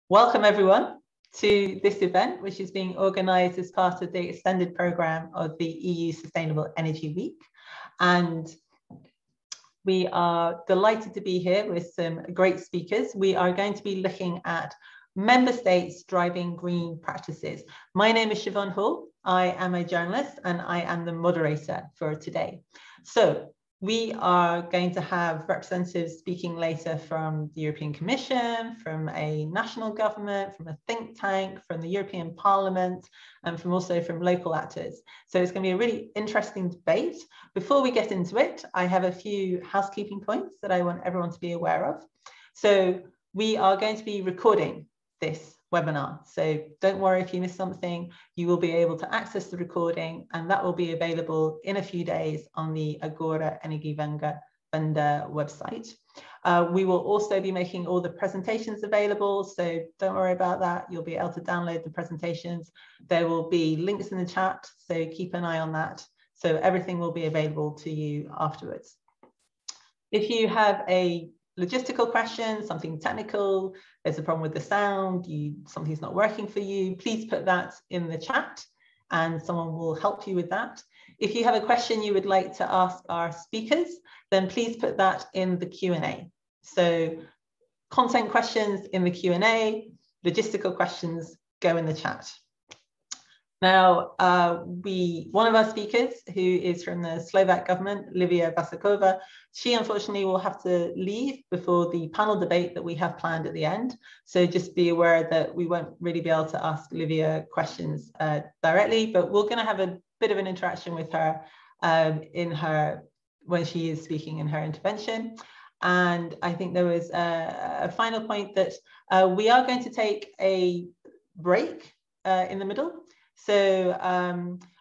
Welcome everyone to this event, which is being organised as part of the extended programme of the EU Sustainable Energy Week. And we are delighted to be here with some great speakers. We are going to be looking at member states driving green practices. My name is Siobhan Hall. I am a journalist and I am the moderator for today. So we are going to have representatives speaking later from the European Commission, from a national government, from a think tank, from the European Parliament, and also from local actors. So it's going to be a really interesting debate. Before we get into it, I have a few housekeeping points that I want everyone to be aware of. So we are going to be recording this webinar. So don't worry if you miss something, you will be able to access the recording and that will be available in a few days on the Agora Energiewende website. We will also be making all the presentations available, so don't worry about that. You'll be able to download the presentations. There will be links in the chat, so keep an eye on that. So everything will be available to you afterwards. If you have a logistical question, something technical, there's a problem with the sound, something's not working for you, please put that in the chat and someone will help you with that. If you have a question you would like to ask our speakers, then please put that in the Q&A. So content questions in the Q&A, logistical questions go in the chat. Now, one of our speakers, who is from the Slovak government, Olivia Vasikova, she unfortunately will have to leave before the panel debate that we have planned at the end. So just be aware that we won't really be able to ask Olivia questions directly, but we're going to have a bit of an interaction with her when she is speaking in her intervention. And I think there was a final point that we are going to take a break in the middle. So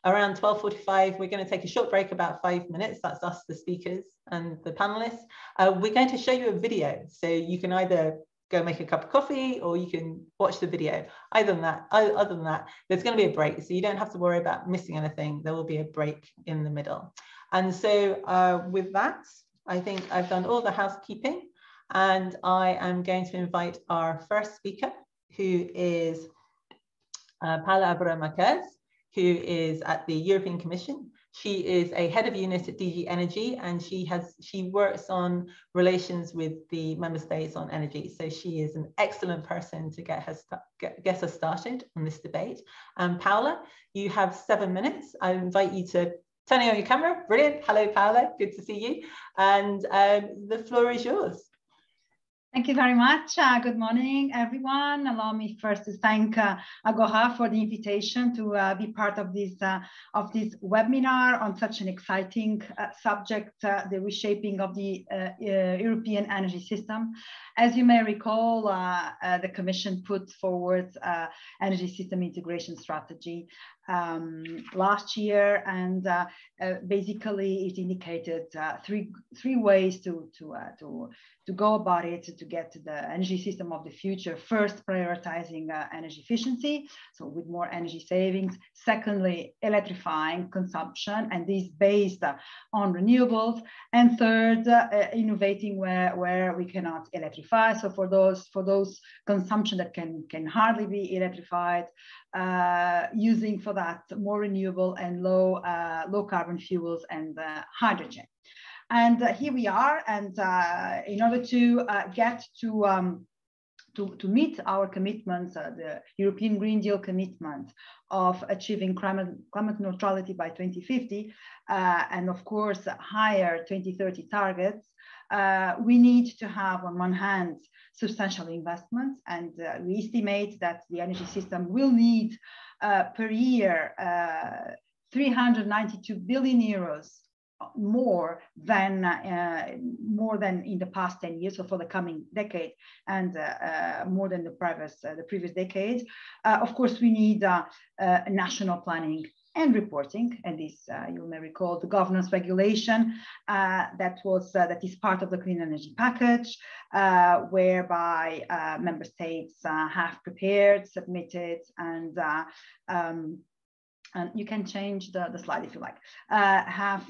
around 12:45, we're going to take a short break, about 5 minutes. That's us, the speakers and the panelists. We're going to show you a video. So you can either go make a cup of coffee or you can watch the video. Other than that, there's going to be a break. So you don't have to worry about missing anything. There will be a break in the middle. And so with that, I think I've done all the housekeeping. And I am going to invite our first speaker, who is Paula Abreu-Marquez, who is at the European Commission. She is a head of unit at DG Energy, and she works on relations with the member states on energy. So she is an excellent person to get us started on this debate. Paula, you have 7 minutes. I invite you to turn on your camera. Brilliant. Hello, Paula. Good to see you. And the floor is yours. Thank you very much. Good morning, everyone. Allow me first to thank Agora for the invitation to be part of this webinar on such an exciting subject, the reshaping of the European energy system. As you may recall, the Commission put forward energy system integration strategy last year, and basically it indicated three ways to go about it to get to the energy system of the future. First, prioritizing energy efficiency, so with more energy savings. Secondly, electrifying consumption, and this based on renewables. And third, innovating where we cannot electrify. So for those consumption that can hardly be electrified, using for that more renewable and low carbon fuels and hydrogen. And here we are, and in order to get to meet our commitments, the European Green Deal commitment of achieving climate neutrality by 2050, and of course higher 2030 targets, we need to have on one hand substantial investments, and we estimate that the energy system will need per year 392 billion euros more than in the past 10 years, so for the coming decade, and more than the previous decade. Of course, we need national planning and reporting, and this you may recall the governance regulation that is part of the clean energy package, whereby member states have prepared, submitted, and and you can change the slide if you like, have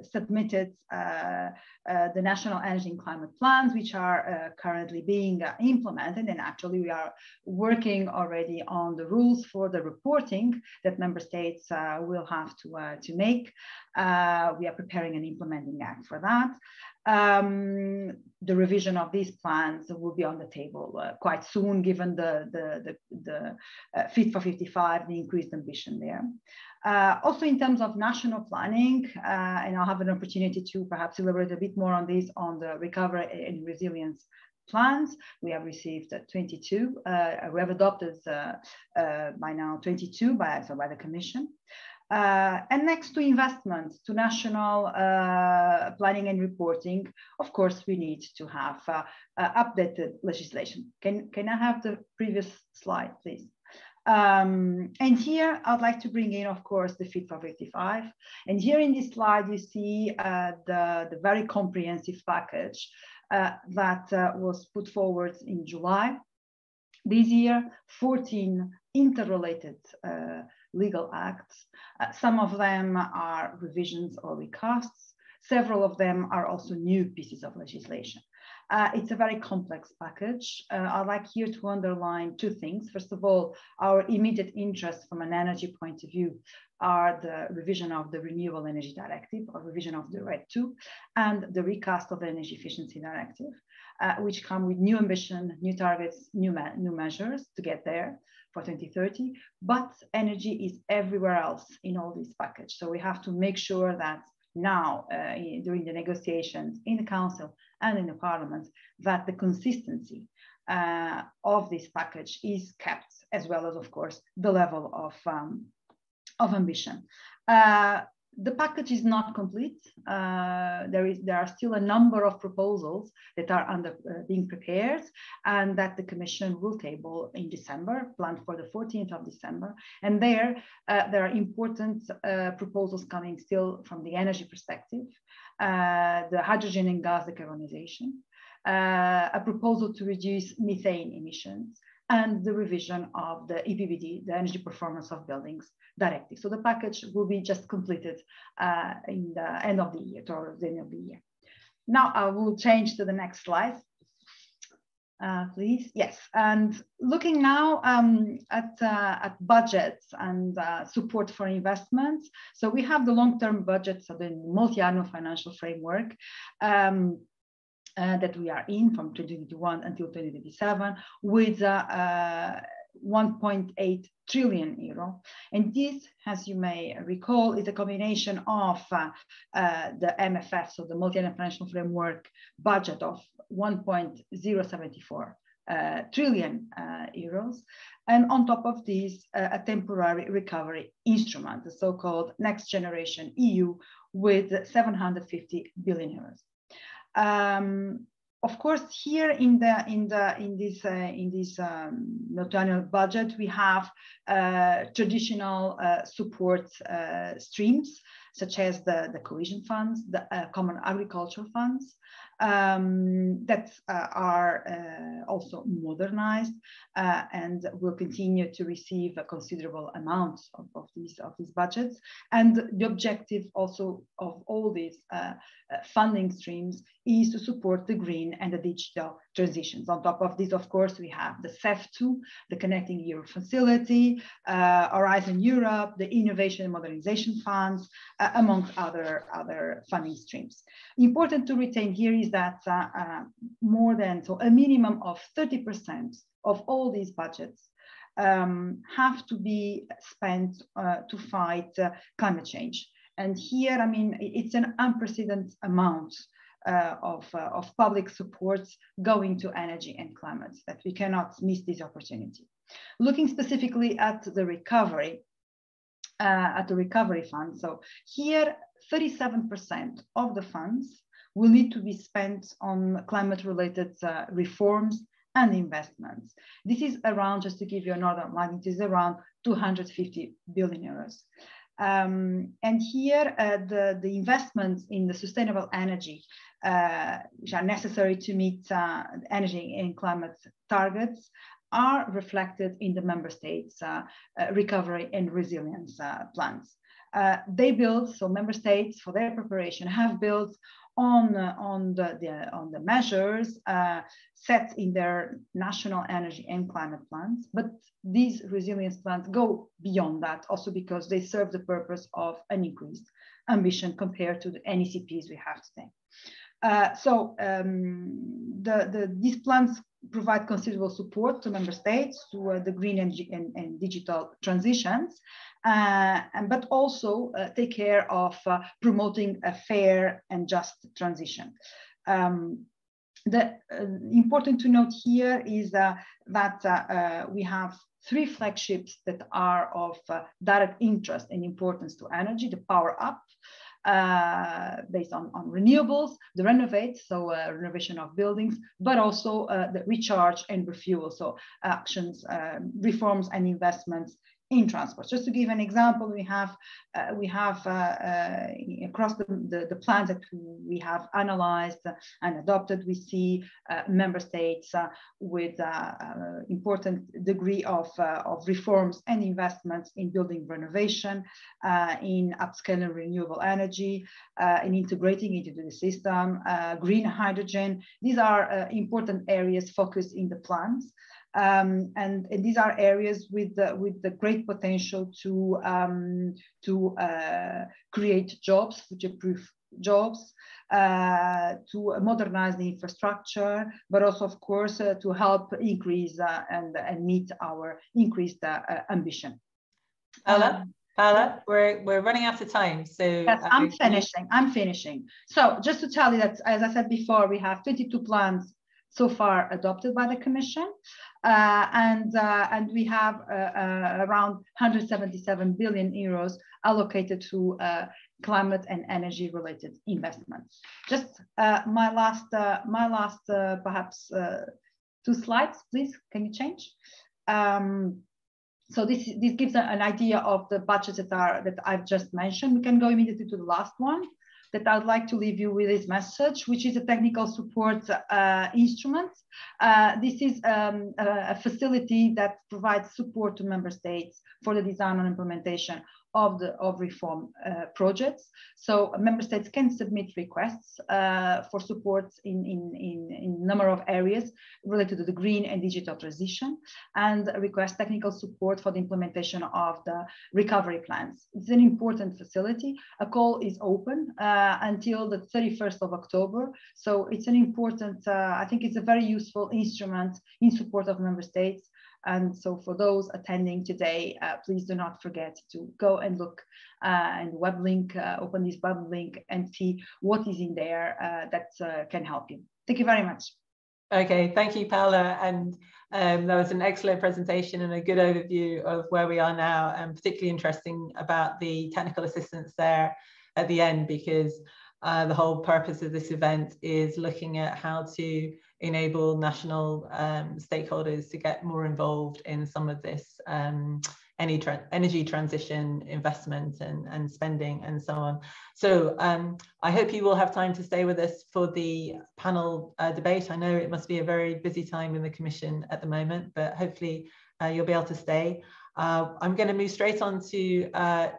submitted the national energy and climate plans, which are currently being implemented. And actually we are working already on the rules for the reporting that member states will have to make. We are preparing an implementing act for that. The revision of these plans will be on the table quite soon, given the Fit for 55, the increased ambition there. Also in terms of national planning, and I'll have an opportunity to perhaps elaborate a bit more on this on the recovery and resilience plans. We have received 22. We have adopted by now 22 by the Commission. And next to investments, to national planning and reporting, of course, we need to have updated legislation. Can I have the previous slide, please? And here I'd like to bring in, of course, the Fit for 55. And here in this slide, you see the very comprehensive package that was put forward in July. This year, 14 interrelated legal acts. Some of them are revisions or recasts. Several of them are also new pieces of legislation. It's a very complex package. I'd like here to underline two things. First of all, our immediate interest from an energy point of view are the revision of the Renewable Energy Directive, or revision of the RED II, and the recast of the Energy Efficiency Directive, which come with new ambition, new targets, new measures to get there for 2030. But energy is everywhere else in all this package. So we have to make sure that now, during the negotiations in the Council and in the Parliament, that the consistency of this package is kept, as well as, of course, the level of ambition. The package is not complete. There are still a number of proposals that are being prepared and that the Commission will table in December, planned for the 14th of December. And there are important proposals coming still from the energy perspective, the hydrogen and gas decarbonization, a proposal to reduce methane emissions, and the revision of the EPBD, the Energy Performance of Buildings Directive. So the package will be just completed in the end of the year, towards the end of the year. Now I will change to the next slide, please. Yes, and looking now at budgets and support for investments. So we have the long-term budget, so the multi-annual financial framework, that we are in from 2021 until 2027 with 1.8 trillion euro. And this, as you may recall, is a combination of the MFF, so the multi-annual financial framework budget of 1.074 trillion euros. And on top of this, a temporary recovery instrument, the so-called Next Generation EU, with 750 billion euros. Of course, here in this multi-annual budget, we have traditional support streams, such as the cohesion funds, the common agricultural funds, that are also modernized and will continue to receive a considerable amount of these budgets. And the objective also of all these funding streams is to support the green and the digital transitions. On top of this, of course, we have the CEF2, the Connecting Europe Facility, Horizon Europe, the Innovation and Modernization Funds, amongst other funding streams. Important to retain here is that a minimum of 30% of all these budgets have to be spent to fight climate change. And here, I mean, it's an unprecedented amount of public support going to energy and climate, that we cannot miss this opportunity. Looking specifically at the recovery fund, so here 37% of the funds will need to be spent on climate-related reforms and investments. This is around, just to give you an order of magnitude, is around 250 billion euros. And here, the investments in the sustainable energy, which are necessary to meet energy and climate targets, are reflected in the member states' recovery and resilience plans. They build, so member states for their preparation have built on the measures set in their national energy and climate plans, but these resilience plans go beyond that also because they serve the purpose of an increased ambition compared to the NECPs we have today. These plans provide considerable support to member states to the green and digital transitions, but also take care of promoting a fair and just transition. Important to note here is that we have 3 flagships that are of direct interest and importance to energy: the Power Up, based on renewables, the Renovate, so renovation of buildings, but also the Recharge and Refuel, so actions, reforms and investments in transport. Just to give an example, we have across the plans that we have analyzed and adopted, we see member states with important degree of reforms and investments in building renovation, in upscaling renewable energy, in integrating it into the system, green hydrogen. These are important areas focused in the plans. And these are areas with the great potential to create jobs, future-proof jobs, to modernize the infrastructure, but also, of course, to help increase and meet our increased ambition. Paola, we're running out of time, so yes, I'm finishing. So just to tell you that, as I said before, we have 22 plans so far adopted by the Commission, and we have around 177 billion euros allocated to climate and energy related investments. Just my last perhaps 2 slides, please. Can you change? So this gives an idea of the budgets that I've just mentioned. We can go immediately to the last one. That I'd like to leave you with this message, which is a technical support instrument. This is a facility that provides support to member states for the design and implementation of reform projects. So member states can submit requests for support in a number of areas related to the green and digital transition, and request technical support for the implementation of the recovery plans. It's an important facility. A call is open until the 31st of October. So it's an important, I think it's a very useful instrument in support of member states. And so for those attending today, please do not forget to go and look and web link, open this web link and see what is in there that can help you. Thank you very much. Okay, thank you, Paola. And that was an excellent presentation and a good overview of where we are now, and particularly interesting about the technical assistance there at the end, because the whole purpose of this event is looking at how to enable national stakeholders to get more involved in some of this energy transition investment and spending and so on. So I hope you will have time to stay with us for the panel debate. I know it must be a very busy time in the Commission at the moment, but hopefully you'll be able to stay. I'm going to move straight on to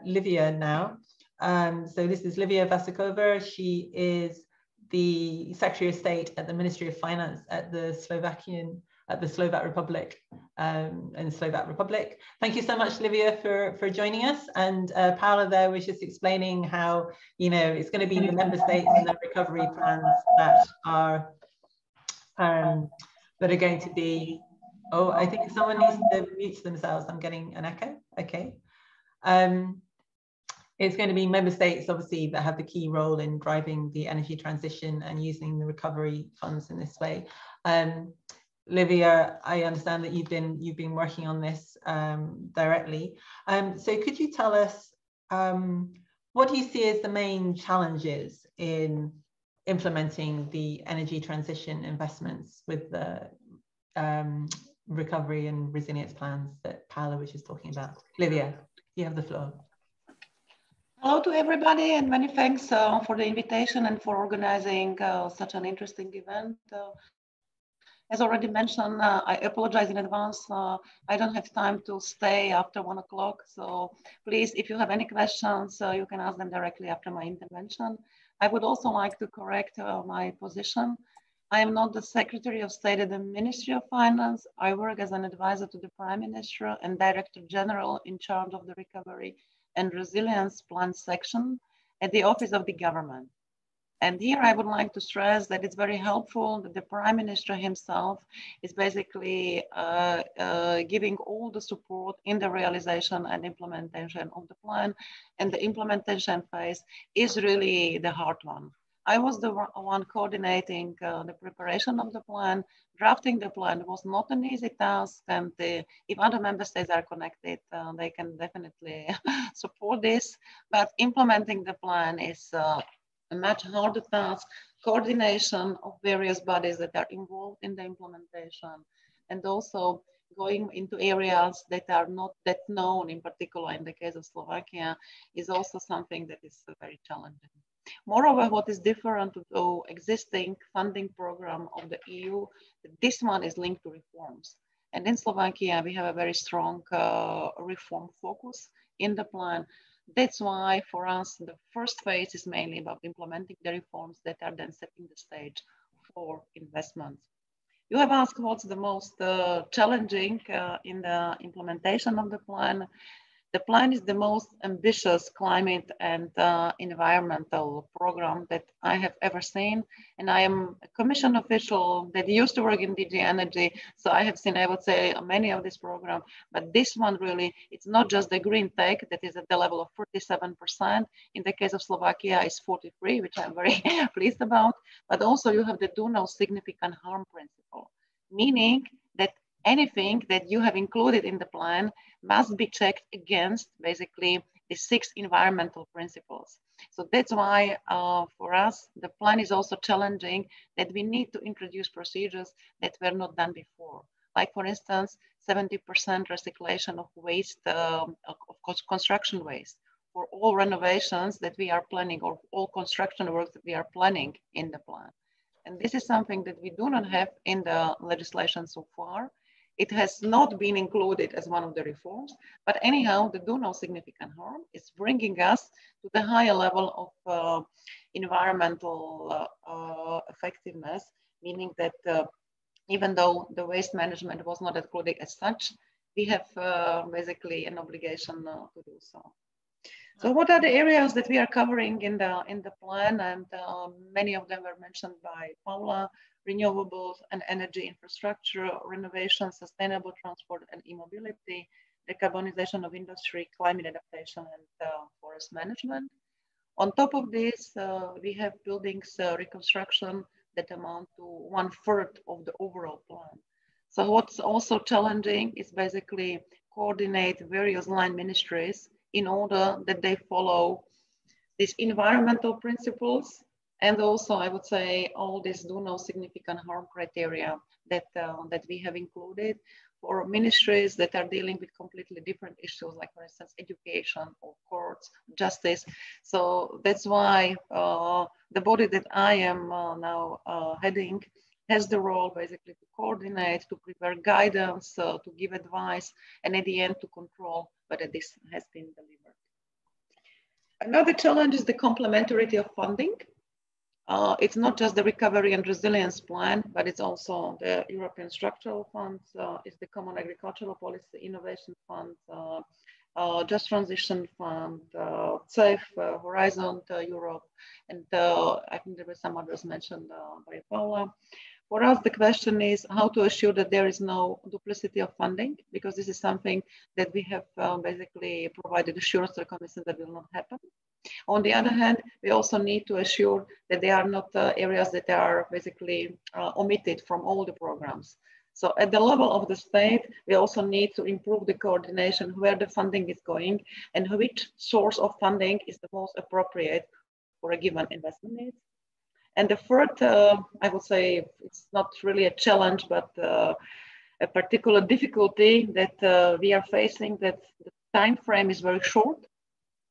Livia now. So this is Olivia Vasikova. She is the Secretary of State at the Ministry of Finance at the Slovak Republic in the Slovak Republic. Thank you so much, Olivia, for joining us. And Paola there was just explaining how, you know, it's going to be the member states and their recovery plans that are going to be. Oh, I think someone needs to mute themselves. I'm getting an echo. Okay. It's going to be member states, obviously, that have the key role in driving the energy transition and using the recovery funds in this way. Livia, I understand that you've been working on this directly. So could you tell us what do you see as the main challenges in implementing the energy transition investments with the recovery and resilience plans that Paola was just talking about? Livia, you have the floor. Hello to everybody, and many thanks for the invitation and for organizing such an interesting event. As already mentioned, I apologize in advance. I don't have time to stay after 1 o'clock. So please, if you have any questions, you can ask them directly after my intervention. I would also like to correct my position. I am not the Secretary of State at the Ministry of Finance. I work as an advisor to the Prime Minister and Director General in charge of the Recovery and Resilience Plan section at the Office of the Government. And here I would like to stress that it's very helpful that the Prime Minister himself is basically giving all the support in the realization and implementation of the plan. And the implementation phase is really the hard one. I was the one coordinating the preparation of the plan. Drafting the plan was not an easy task, and if other member states are connected, they can definitely support this. But implementing the plan is a much harder task. Coordination of various bodies that are involved in the implementation, and also going into areas that are not that known, in particular in the case of Slovakia, is also something that is very challenging. Moreover, what is different to the existing funding program of the EU, this one is linked to reforms. And in Slovakia, we have a very strong reform focus in the plan. That's why for us, the first phase is mainly about implementing the reforms that are then setting the stage for investments. You have asked what's the most challenging in the implementation of the plan. The plan is the most ambitious climate and environmental program that I have ever seen. And I am a commission official that used to work in DG Energy. So I have seen, I would say, many of this program, but this one really, it's not just the green tech that is at the level of 47%. In the case of Slovakia, it's 43, which I'm very pleased about. But also you have the do no significant harm principle, meaning that anything that you have included in the plan must be checked against basically the 6 environmental principles. So that's why for us, the plan is also challenging that we need to introduce procedures that were not done before. Like for instance, 70% recyclation of waste, of construction waste for all renovations that we are planning or all construction works that we are planning in the plan. And this is something that we do not have in the legislation so far. It has not been included as one of the reforms, but anyhow, the do no significant harm is bringing us to the higher level of environmental effectiveness, meaning that even though the waste management was not included as such, we have basically an obligation to do so. So what are the areas that we are covering in the plan? And many of them were mentioned by Paula: renewables and energy infrastructure, renovation, sustainable transport and e-mobility, decarbonization of industry, climate adaptation, and forest management. On top of this, we have buildings reconstruction that amount to 1/3 of the overall plan. So what's also challenging is basically coordinate various line ministries in order that they follow these environmental principles, and also I would say all these do no significant harm criteria that, that we have included for ministries that are dealing with completely different issues, like for instance, education or courts, justice. So that's why the body that I am now heading has the role basically to coordinate, to prepare guidance, to give advice, and at the end to control whether this has been delivered. Another challenge is the complementarity of funding. It's not just the recovery and resilience plan, but it's also the European structural funds, it's the Common Agricultural Policy Innovation Fund, Just Transition Fund, SAFE, Horizon Europe, and I think there were some others mentioned by Paula. For us, the question is how to assure that there is no duplicity of funding, because this is something that we have basically provided assurance to the Commission that will not happen. On the other hand, we also need to assure that there are not areas that are basically omitted from all the programs. So at the level of the state, we also need to improve the coordination where the funding is going and which source of funding is the most appropriate for a given investment need. And the third, I would say it's not really a challenge, but a particular difficulty that we are facing, that the time frame is very short.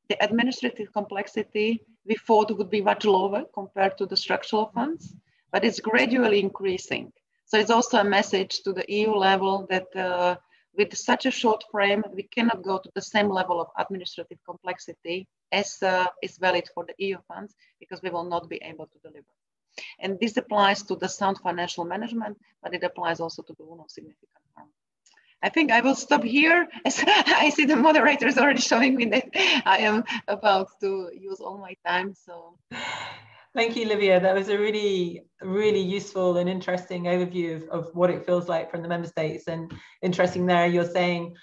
The administrative complexity we thought would be much lower compared to the structural funds, but it's gradually increasing. So it's also a message to the EU level that with such a short frame, we cannot go to the same level of administrative complexity as is valid for the EU funds, because we will not be able to deliver. And this applies to the sound financial management, but it applies also to the one of significant harm. I think I will stop here, as I see the moderator is already showing me that I am about to use all my time. So. Thank you, Olivia. That was a really, really useful and interesting overview of what it feels like from the member states. And interesting there, you're saying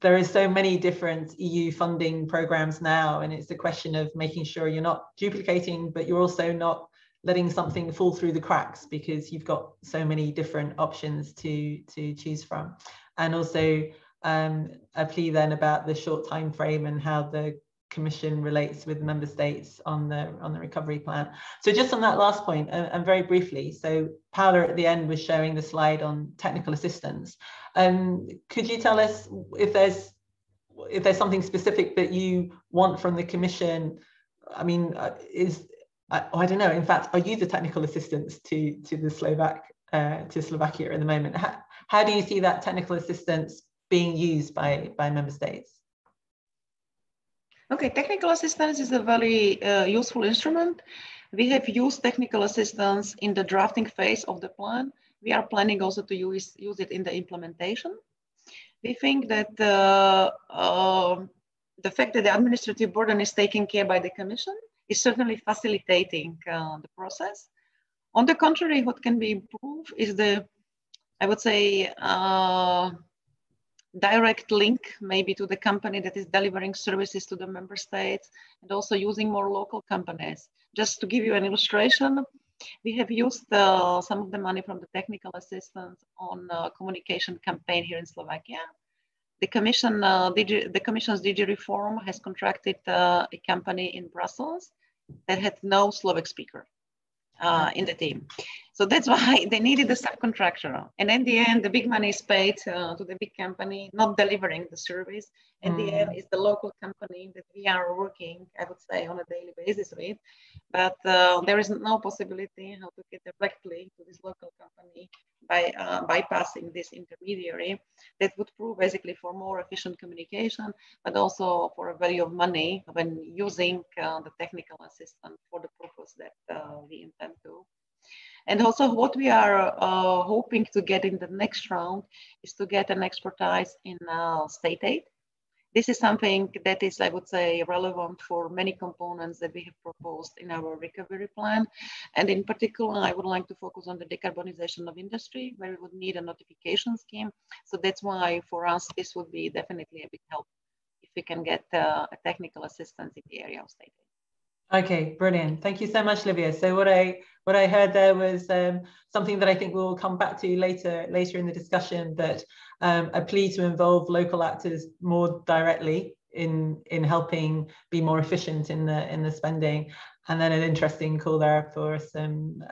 there is so many different EU funding programs now, and it's a question of making sure you're not duplicating, but you're also not letting something fall through the cracks, because you've got so many different options to choose from. And also a plea then about the short time frame and how the Commission relates with the member states on the recovery plan. So just on that last point, and very briefly, so Paula at the end was showing the slide on technical assistance. Could you tell us if there's something specific that you want from the Commission? I mean, I don't know. In fact, are you the technical assistance to the Slovakia at the moment? How do you see that technical assistance being used by member states? Okay, technical assistance is a very useful instrument. We have used technical assistance in the drafting phase of the plan. We are planning also to use it in the implementation. We think that the fact that the administrative burden is taken care by the Commission is certainly facilitating the process. On the contrary, what can be improved is the, I would say, direct link maybe to the company that is delivering services to the member states, and also using more local companies. Just to give you an illustration, we have used some of the money from the technical assistance on a communication campaign here in Slovakia. The Commission's DG Reform has contracted a company in Brussels that had no Slovak speaker in the team. So that's why they needed a subcontractor. And in the end, the big money is paid to the big company, not delivering the service. In the end, it's the local company that we are working, I would say, on a daily basis with. But there is no possibility how to get directly to this local company by bypassing this intermediary. That would prove basically for more efficient communication, but also for a value of money when using the technical assistance for the purpose that we intend to. And also what we are hoping to get in the next round is to get an expertise in state aid. This is something that is, I would say, relevant for many components that we have proposed in our recovery plan. And in particular, I would like to focus on the decarbonization of industry, where we would need a notification scheme. So that's why for us, this would be definitely a big help if we can get a technical assistance in the area of state aid. Okay, brilliant. Thank you so much, Olivia. So what I heard there was something that I think we'll come back to later in the discussion, that a plea to involve local actors more directly in helping be more efficient in the spending, and then an interesting call there for some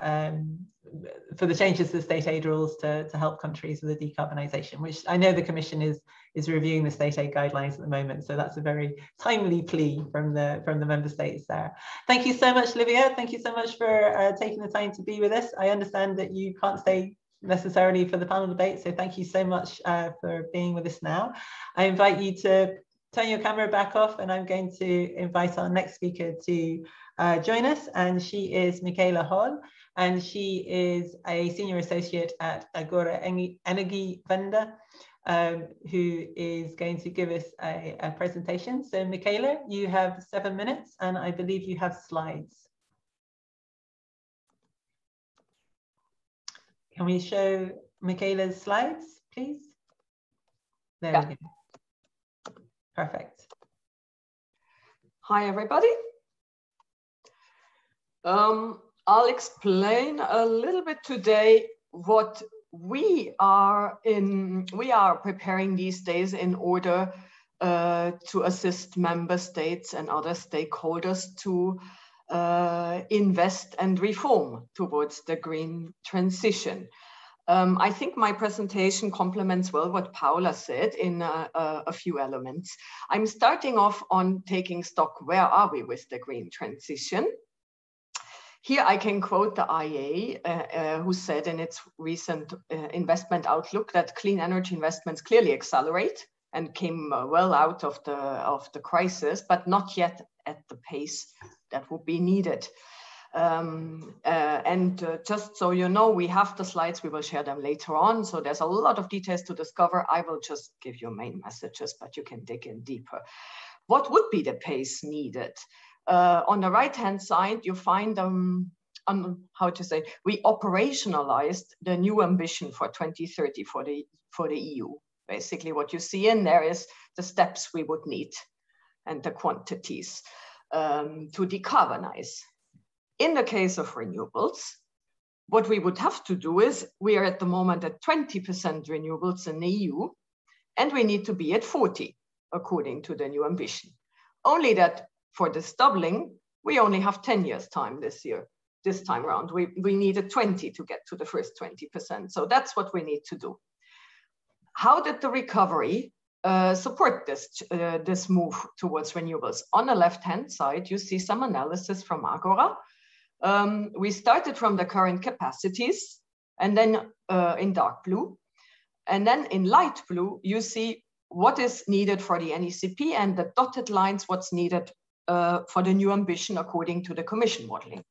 for the changes to the state aid rules to help countries with the decarbonisation, which I know the Commission is reviewing the state aid guidelines at the moment. So that's a very timely plea from the member states there. Thank you so much, Olivia. Thank you so much for taking the time to be with us. I understand that you can't stay necessarily for the panel debate, so thank you so much for being with us now. I invite you to turn your camera back off, and I'm going to invite our next speaker to join us, and she is Michaela Hall, and she is a senior associate at Agora Energiewende, who is going to give us a presentation. So Michaela, you have 7 minutes, and I believe you have slides. Can we show Michaela's slides, please? There we go. Perfect. Hi, everybody. I'll explain a little bit today what we are preparing these days in order to assist member states and other stakeholders to invest and reform towards the green transition. I think my presentation complements well what Paula said in a few elements. I'm starting off on taking stock. Where are we with the green transition? Here I can quote the IEA, who said in its recent investment outlook that clean energy investments clearly accelerate and came well out of the crisis, but not yet at the pace that would be needed. Just so you know, we have the slides, we will share them later on. So there's a lot of details to discover. I will just give you main messages, but you can dig in deeper. What would be the pace needed? On the right-hand side, you find, we operationalized the new ambition for 2030 for the EU. Basically, what you see in there is the steps we would need and the quantities to decarbonize. In the case of renewables, what we would have to do is, we are at the moment at 20% renewables in the EU, and we need to be at 40, according to the new ambition. Only that for this doubling, we only have 10 years time this time around. We needed 20 to get to the first 20%. So that's what we need to do. How did the recovery support this move towards renewables? On the left-hand side, you see some analysis from Agora. We started from the current capacities, and then in dark blue. And then in light blue, you see what is needed for the NECP, and the dotted lines, what's needed for the new ambition according to the Commission modeling.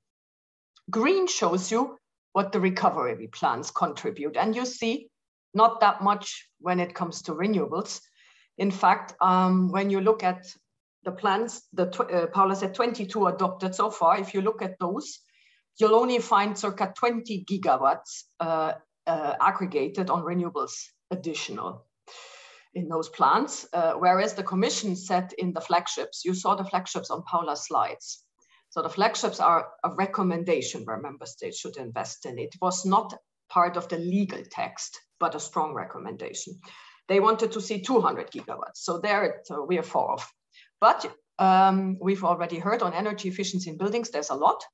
Green shows you what the recovery plans contribute. And you see not that much when it comes to renewables. In fact, when you look at the plans, Paula said 22 adopted so far. If you look at those, you'll only find circa 20 gigawatts aggregated on renewables additional in those plans, whereas the Commission said in the flagships, you saw the flagships on Paula's slides. So the flagships are a recommendation where member states should invest in. It was not part of the legal text, but a strong recommendation. They wanted to see 200 gigawatts. So there we are far off. But we've already heard on energy efficiency in buildings, there's a lot.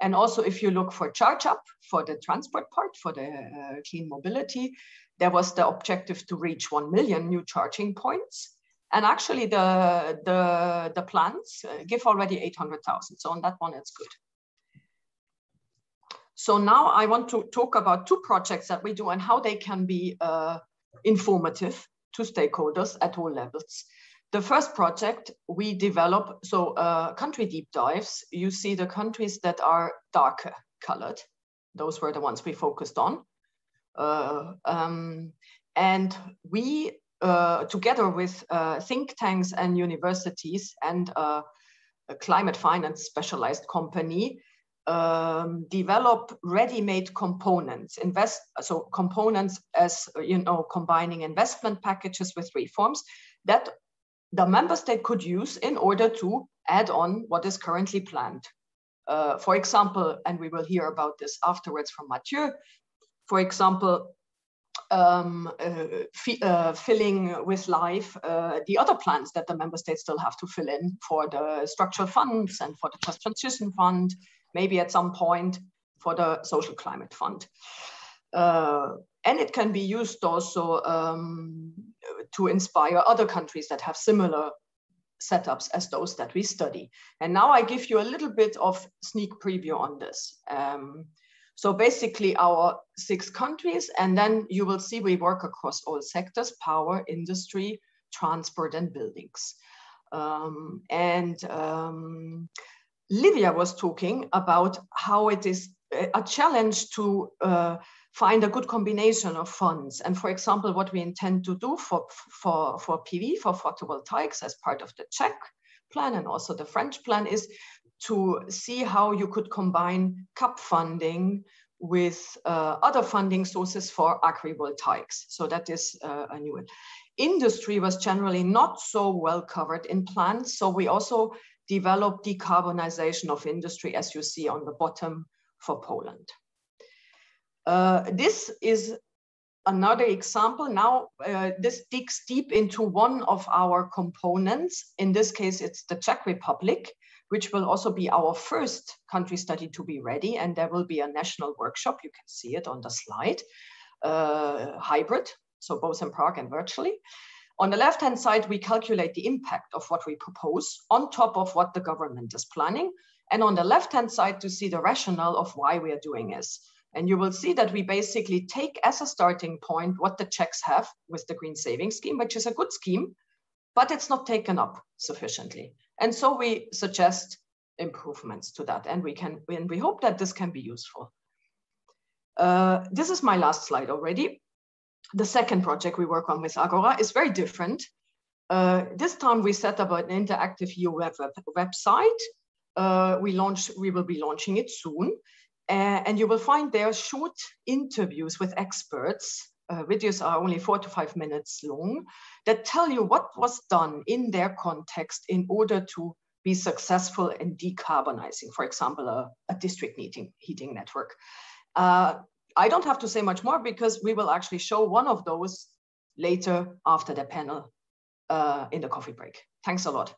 And also if you look for charge up for the transport part, for the clean mobility, there was the objective to reach 1 million new charging points. And actually the plans give already 800,000. So on that one, it's good. So now I want to talk about two projects that we do and how they can be informative to stakeholders at all levels. The first project we develop, so country deep dives, you see the countries that are darker colored. Those were the ones we focused on. And we, together with think tanks and universities and a climate finance specialized company, develop ready-made components, components as, you know, combining investment packages with reforms that the member state could use in order to add on what is currently planned. For example, and we will hear about this afterwards from Mathieu, for example, filling with life the other plans that the member states still have to fill in for the structural funds and for the Just Transition Fund, maybe at some point for the Social Climate Fund. And it can be used also to inspire other countries that have similar setups as those that we study. And now I give you a little bit of sneak preview on this. So basically our 6 countries, and then you will see we work across all sectors: power, industry, transport, and buildings. Livia was talking about how it is a challenge to find a good combination of funds. And for example, what we intend to do for PV, for photovoltaics, as part of the Czech plan and also the French plan, is to see how you could combine CAP funding with other funding sources for agrivoltaics. So that is a new one. Industry was generally not so well covered in plans. So we also developed decarbonization of industry, as you see on the bottom for Poland. This is another example. Now, this digs deep into one of our components. In this case, it's the Czech Republic, which will also be our first country study to be ready. And there will be a national workshop. You can see it on the slide, hybrid, so both in Prague and virtually. On the left-hand side, we calculate the impact of what we propose on top of what the government is planning. and on the left-hand side to see the rationale of why we are doing this. And you will see that we basically take as a starting point what the Czechs have with the green savings scheme, which is a good scheme, but it's not taken up sufficiently. And so we suggest improvements to that, and we hope that this can be useful. This is my last slide already. The second project we work on with Agora is very different. This time we set up an interactive EU website. We will be launching it soon. And you will find there short interviews with experts. Videos are only 4 to 5 minutes long that tell you what was done in their context in order to be successful in decarbonizing, for example, a district heating network. I don't have to say much more because we will actually show one of those later after the panel in the coffee break. Thanks a lot.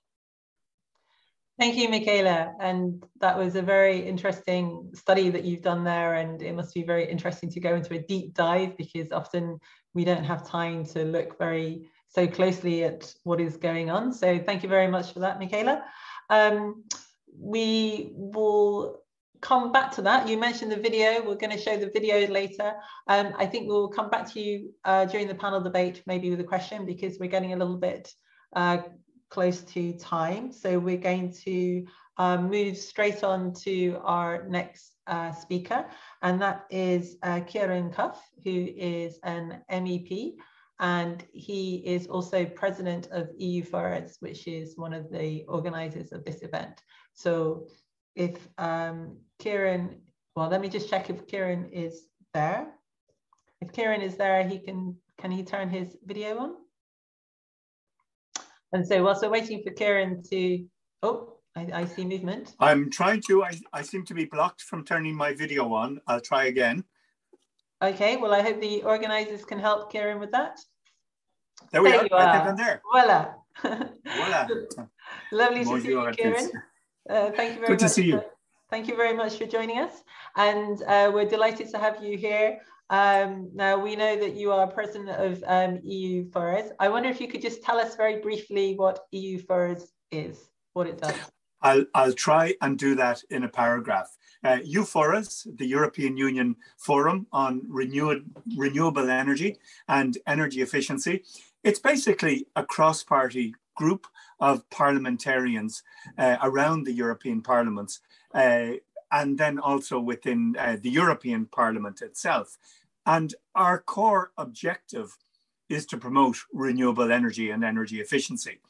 Thank you, Michaela. And that was a very interesting study that you've done there. And it must be very interesting to go into a deep dive because often we don't have time to look so closely at what is going on. So thank you very much for that, Michaela. We will come back to that. You mentioned the video. We're going to show the video later. I think we'll come back to you during the panel debate, maybe with a question, because we're getting a little bit close to time. So we're going to move straight on to our next speaker, and that is Kieran Cuff, who is an MEP, and he is also president of EU Forests, which is one of the organizers of this event. So if Kieran, well, let me just check if Kieran is there. If Kieran is there, can he turn his video on? And so whilst we're waiting for Kieran to, I see movement. I'm trying to, I seem to be blocked from turning my video on. I'll try again. Okay, well, I hope the organizers can help Kieran with that. There we are. I think I'm there. Voila. Voila. Lovely to see you, Kieran. Thank you very much. Good to see you. Thank you very much for joining us. And we're delighted to have you here. Now, we know that you are president of EU Forests. I wonder if you could just tell us very briefly what EU Forests is, what it does. I'll try and do that in a paragraph. EU Forests, the European Union Forum on Renewable Energy and Energy Efficiency. It's basically a cross-party group of parliamentarians around the European parliaments, and then also within the European Parliament itself. And our core objective is to promote renewable energy and energy efficiency.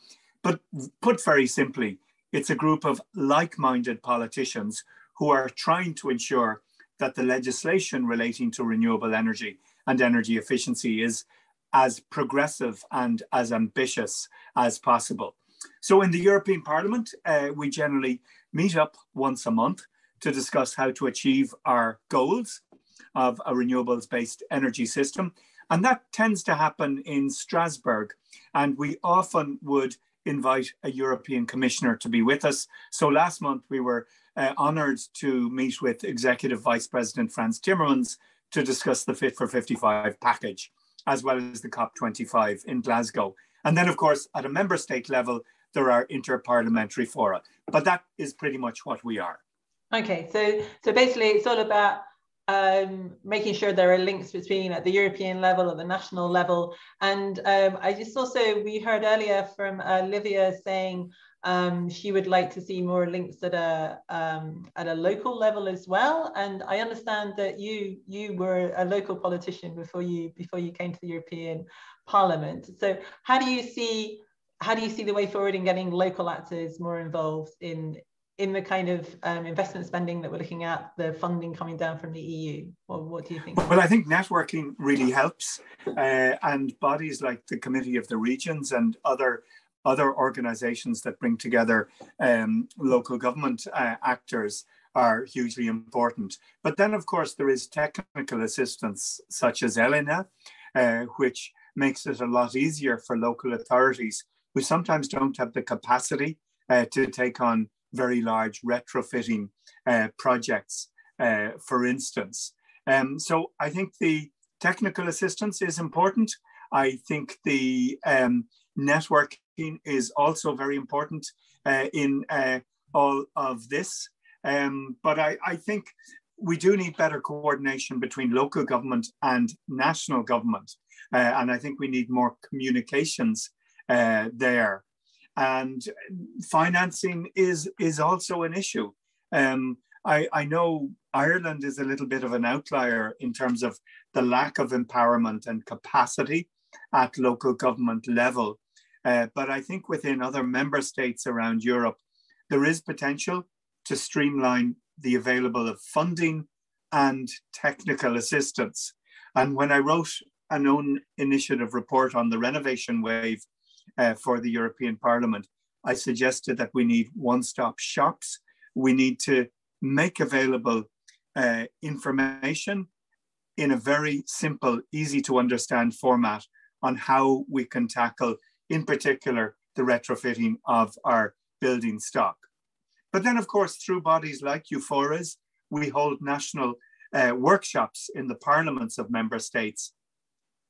But put very simply, it's a group of like-minded politicians who are trying to ensure that the legislation relating to renewable energy and energy efficiency is as progressive and as ambitious as possible. So in the European Parliament, we generally meet up once a month to discuss how to achieve our goals of a renewables-based energy system. And that tends to happen in Strasbourg. And we often would invite a European commissioner to be with us. So last month we were honoured to meet with Executive Vice President Frans Timmermans to discuss the Fit for 55 package, as well as the COP25 in Glasgow. And then, of course, at a member state level, there are interparliamentary fora. But that is pretty much what we are. Okay, so basically it's all about making sure there are links between at the European level or the national level. And I just also, we heard earlier from Olivia saying she would like to see more links at a local level as well. And I understand that you were a local politician before you came to the European Parliament. So how do you see the way forward in getting local actors more involved in the kind of investment spending that we're looking at, the funding coming down from the EU? Well, what do you think? Well, I think networking really helps, and bodies like the Committee of the Regions and other organizations that bring together local government actors are hugely important. But then, of course, there is technical assistance such as Elena, which makes it a lot easier for local authorities who sometimes don't have the capacity to take on very large retrofitting projects, for instance. So I think the technical assistance is important. I think the networking is also very important in all of this. But I think we do need better coordination between local government and national government. And I think we need more communications there. And financing is also an issue. I know Ireland is a little bit of an outlier in terms of the lack of empowerment and capacity at local government level. But I think within other member states around Europe, there is potential to streamline the available of funding and technical assistance. And when I wrote an own initiative report on the renovation wave for the European Parliament, I suggested that we need one-stop shops. We need to make available information in a very simple, easy to understand format on how we can tackle, in particular, the retrofitting of our building stock. But then, of course, through bodies like EUFORES, we hold national workshops in the parliaments of member states.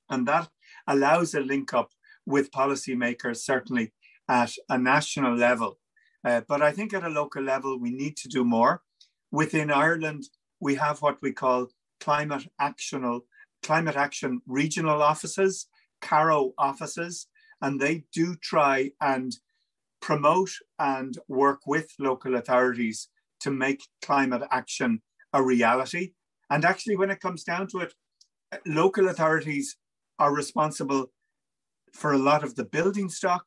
And that allows a link up with policymakers, certainly at a national level. But I think at a local level, we need to do more. Within Ireland, we have what we call climate action regional offices, CARO offices, and they do try and promote and work with local authorities to make climate action a reality. And actually, when it comes down to it, local authorities are responsible for a lot of the building stock,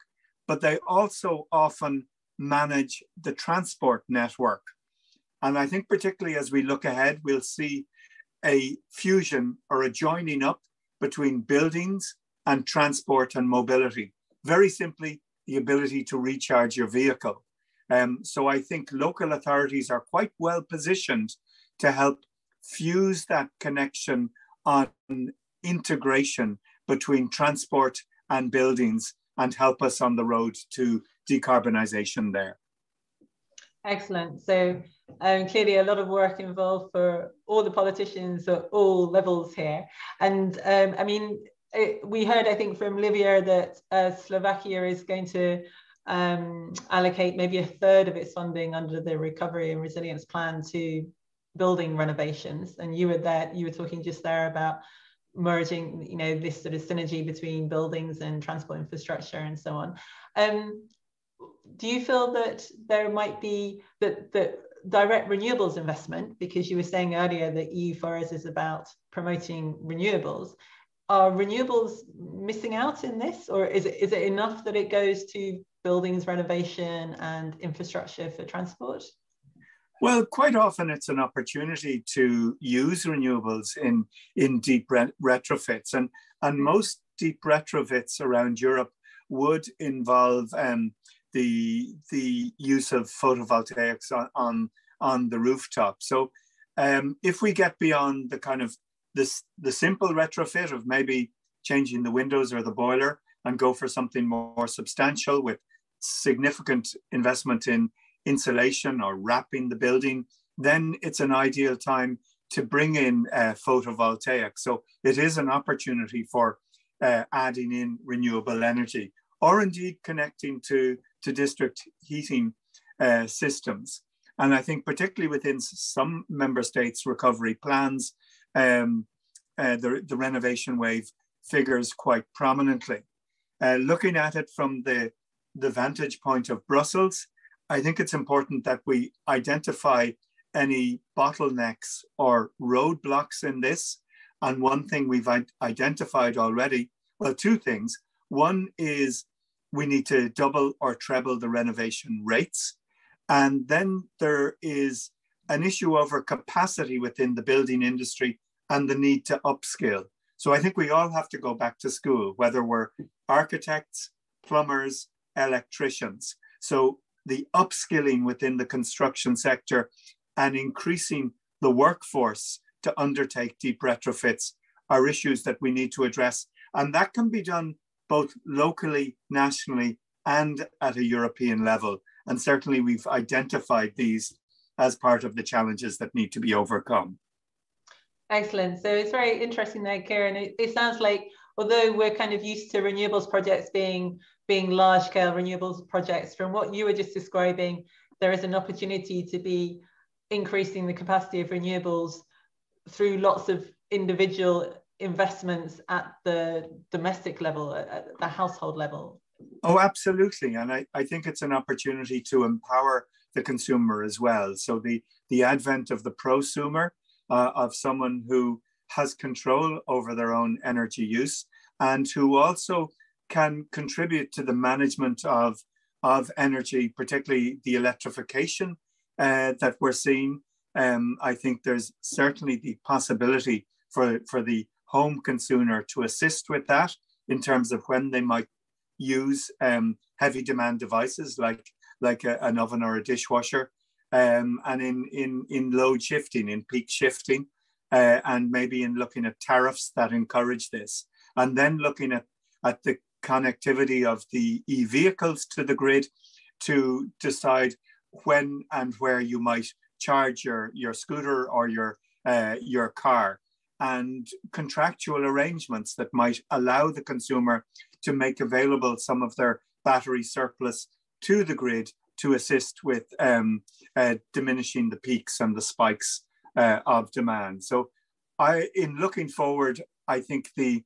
but they also often manage the transport network. And I think particularly as we look ahead, we'll see a fusion or a joining up between buildings and transport and mobility. Very simply, the ability to recharge your vehicle. So I think local authorities are quite well positioned to help fuse that connection on integration between transport and buildings and help us on the road to decarbonisation there. Excellent. So clearly a lot of work involved for all the politicians at all levels here. And I mean, we heard, I think, from Olivia that Slovakia is going to allocate maybe a third of its funding under the Recovery and Resilience Plan to building renovations. And you were talking just there about merging, you know, this sort of synergy between buildings and transport infrastructure and so on. Do you feel that there might be that direct renewables investment, because you were saying earlier that EUFORES is about promoting renewables, are renewables missing out in this, or is it enough that it goes to buildings renovation and infrastructure for transport? Well, quite often it's an opportunity to use renewables in deep retrofits, and most deep retrofits around Europe would involve the use of photovoltaics on the rooftop. So if we get beyond the kind of the simple retrofit of maybe changing the windows or the boiler and go for something more substantial with significant investment in insulation or wrapping the building, then it's an ideal time to bring in photovoltaic. So it is an opportunity for adding in renewable energy, or indeed connecting to district heating systems. And I think particularly within some member states' recovery plans, the renovation wave figures quite prominently. Looking at it from the vantage point of Brussels, I think it's important that we identify any bottlenecks or roadblocks in this. And one thing we've identified already, well, two things. One is we need to double or treble the renovation rates. And then there is an issue over capacity within the building industry and the need to upskill. So I think we all have to go back to school, whether we're architects, plumbers, electricians. So the upskilling within the construction sector and increasing the workforce to undertake deep retrofits are issues that we need to address. And that can be done both locally, nationally, and at a European level. And certainly we've identified these as part of the challenges that need to be overcome. Excellent. So it's very interesting there, Kieran. It sounds like, although we're kind of used to renewables projects being large-scale renewables projects, from what you were just describing, there is an opportunity to be increasing the capacity of renewables through lots of individual investments at the domestic level, at the household level? Oh, absolutely. And I think it's an opportunity to empower the consumer as well. So the advent of the prosumer, of someone who has control over their own energy use and who also can contribute to the management of energy, particularly the electrification that we're seeing. I think there's certainly the possibility for the home consumer to assist with that in terms of when they might use heavy demand devices like an oven or a dishwasher, and in load shifting, in peak shifting, and maybe in looking at tariffs that encourage this, and then looking at the connectivity of the e-vehicles to the grid to decide when and where you might charge your scooter or your car, and contractual arrangements that might allow the consumer to make available some of their battery surplus to the grid to assist with diminishing the peaks and the spikes of demand. So in looking forward, I think the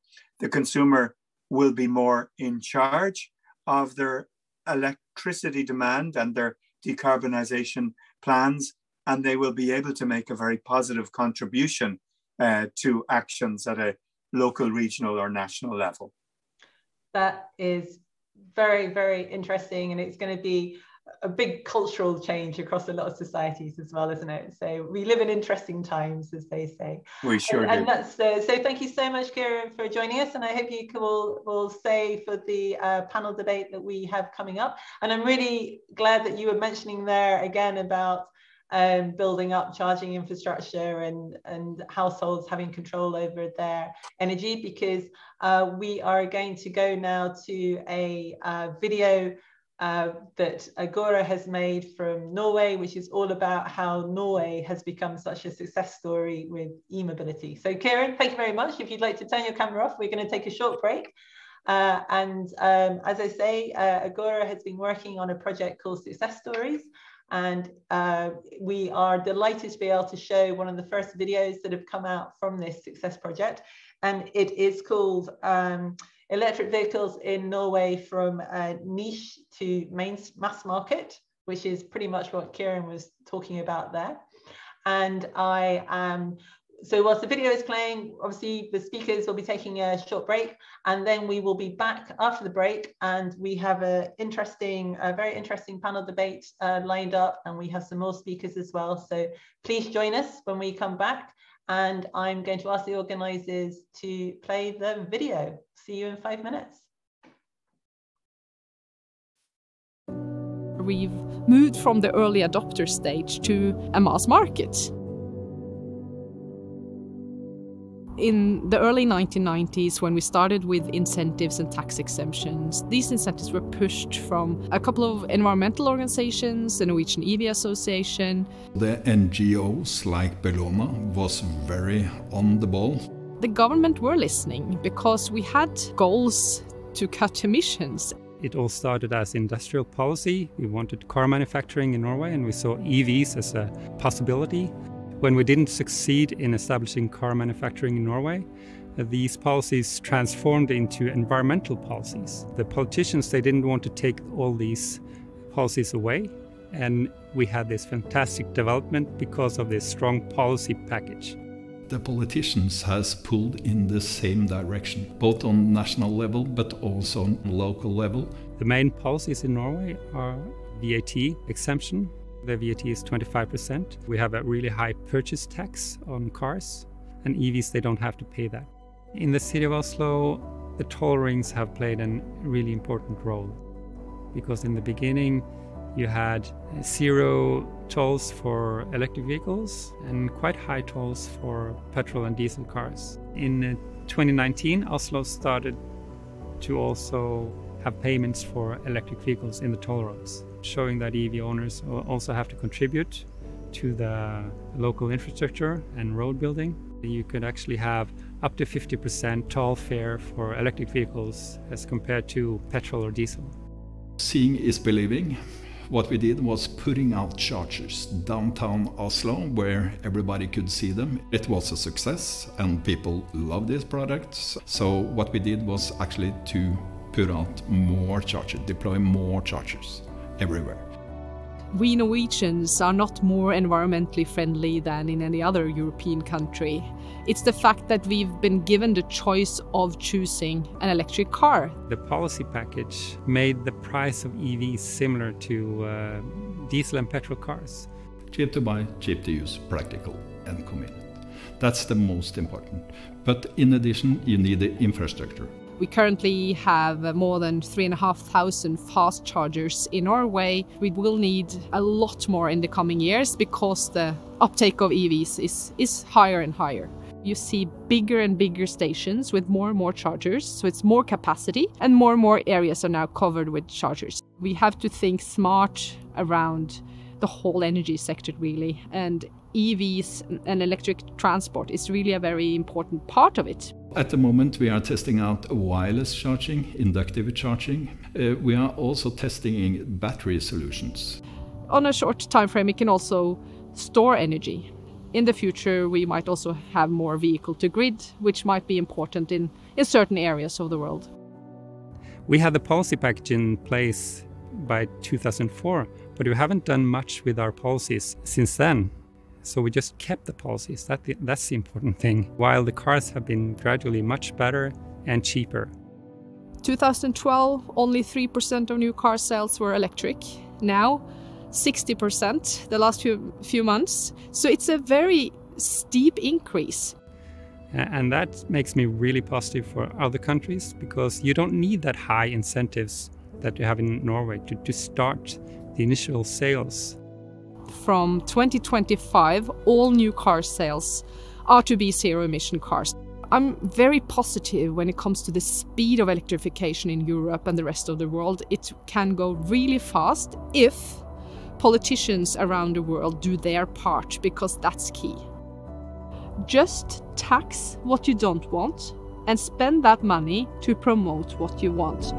consumer will be more in charge of their electricity demand and their decarbonization plans, and they will be able to make a very positive contribution to actions at a local, regional, or national level. That is very, very interesting, and it's going to be a big cultural change across a lot of societies as well, isn't it? So we live in interesting times, as they say. We sure do. And that's so thank you so much, Kieran, for joining us, and I hope you will stay for the panel debate that we have coming up. And I'm really glad that you were mentioning there again about building up charging infrastructure and households having control over their energy, because we are going to go now to a video that Agora has made from Norway, which is all about how Norway has become such a success story with e-mobility. So Kieran, thank you very much. If you'd like to turn your camera off, we're going to take a short break. As I say, Agora has been working on a project called Success Stories, and we are delighted to be able to show one of the first videos that have come out from this success project, and it is called Electric Vehicles in Norway from Niche to Mass Market, which is pretty much what Kieran was talking about there. And so whilst the video is playing, obviously the speakers will be taking a short break, and then we will be back after the break, and we have a very interesting panel debate lined up, and we have some more speakers as well. So please join us when we come back, and I'm going to ask the organisers to play the video. See you in 5 minutes. We've moved from the early adopter stage to a mass market. In the early 1990s, when we started with incentives and tax exemptions, these incentives were pushed from a couple of environmental organizations, the Norwegian EV Association. The NGOs like Bellona was very on the ball. The government were listening because we had goals to cut emissions. It all started as industrial policy. We wanted car manufacturing in Norway, and we saw EVs as a possibility. When we didn't succeed in establishing car manufacturing in Norway, these policies transformed into environmental policies. The politicians, they didn't want to take all these policies away, and we had this fantastic development because of this strong policy package. The politicians has pulled in the same direction, both on national level but also on local level. The main policies in Norway are VAT exemption. The VAT is 25%. We have a really high purchase tax on cars, and EVs, they don't have to pay that. In the city of Oslo, the toll rings have played a really important role, because in the beginning you had 0 tolls for electric vehicles and quite high tolls for petrol and diesel cars. In 2019, Oslo started to also have payments for electric vehicles in the toll roads, showing that EV owners also have to contribute to the local infrastructure and road building. You could actually have up to 50% toll fare for electric vehicles as compared to petrol or diesel. Seeing is believing. What we did was putting out chargers downtown Oslo where everybody could see them. It was a success and people loved these products. So what we did was actually to put out more chargers, deploy more chargers everywhere. We Norwegians are not more environmentally friendly than in any other European country. It's the fact that we've been given the choice of choosing an electric car. The policy package made the price of EVs similar to diesel and petrol cars. Cheap to buy, cheap to use, practical and convenient. That's the most important. But in addition, you need the infrastructure. We currently have more than 3,500 fast chargers in Norway. We will need a lot more in the coming years because the uptake of EVs is higher and higher. You see bigger and bigger stations with more and more chargers, so it's more capacity and more areas are now covered with chargers. We have to think smart around the whole energy sector really, and EVs and electric transport is really a very important part of it. At the moment we are testing out wireless charging, inductive charging. We are also testing battery solutions. On a short time frame we can also store energy. In the future we might also have more vehicle to grid, which might be important in certain areas of the world. We had the policy package in place by 2004, but we haven't done much with our policies since then. So we just kept the policies. That's the important thing, while the cars have been gradually much better and cheaper. 2012, only 3% of new car sales were electric. Now, 60% the last few months. So it's a very steep increase. And that makes me really positive for other countries, because you don't need that high incentives that you have in Norway to start the initial sales. From 2025, all new car sales are to be zero-emission cars. I'm very positive when it comes to the speed of electrification in Europe and the rest of the world. It can go really fast if politicians around the world do their part, because that's key. Just tax what you don't want and spend that money to promote what you want.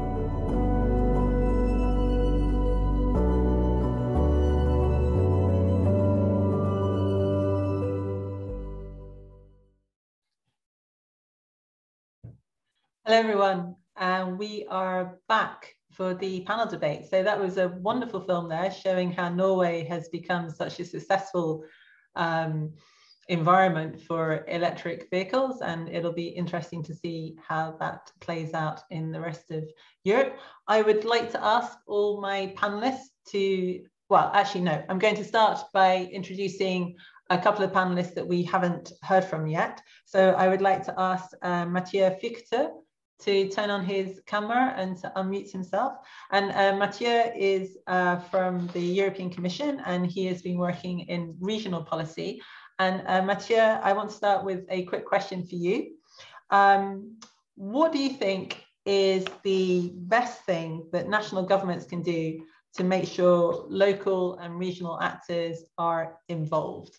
Hello everyone, and we are back for the panel debate. So that was a wonderful film there showing how Norway has become such a successful environment for electric vehicles, and it'll be interesting to see how that plays out in the rest of Europe. I would like to ask all my panelists to, well, actually no, I'm going to start by introducing a couple of panelists that we haven't heard from yet. So I would like to ask Mathieu Fichte to turn on his camera and to unmute himself. And Mathieu is from the European Commission, and he has been working in regional policy. And Mathieu, I want to start with a quick question for you. What do you think is the best thing that national governments can do to make sure local and regional actors are involved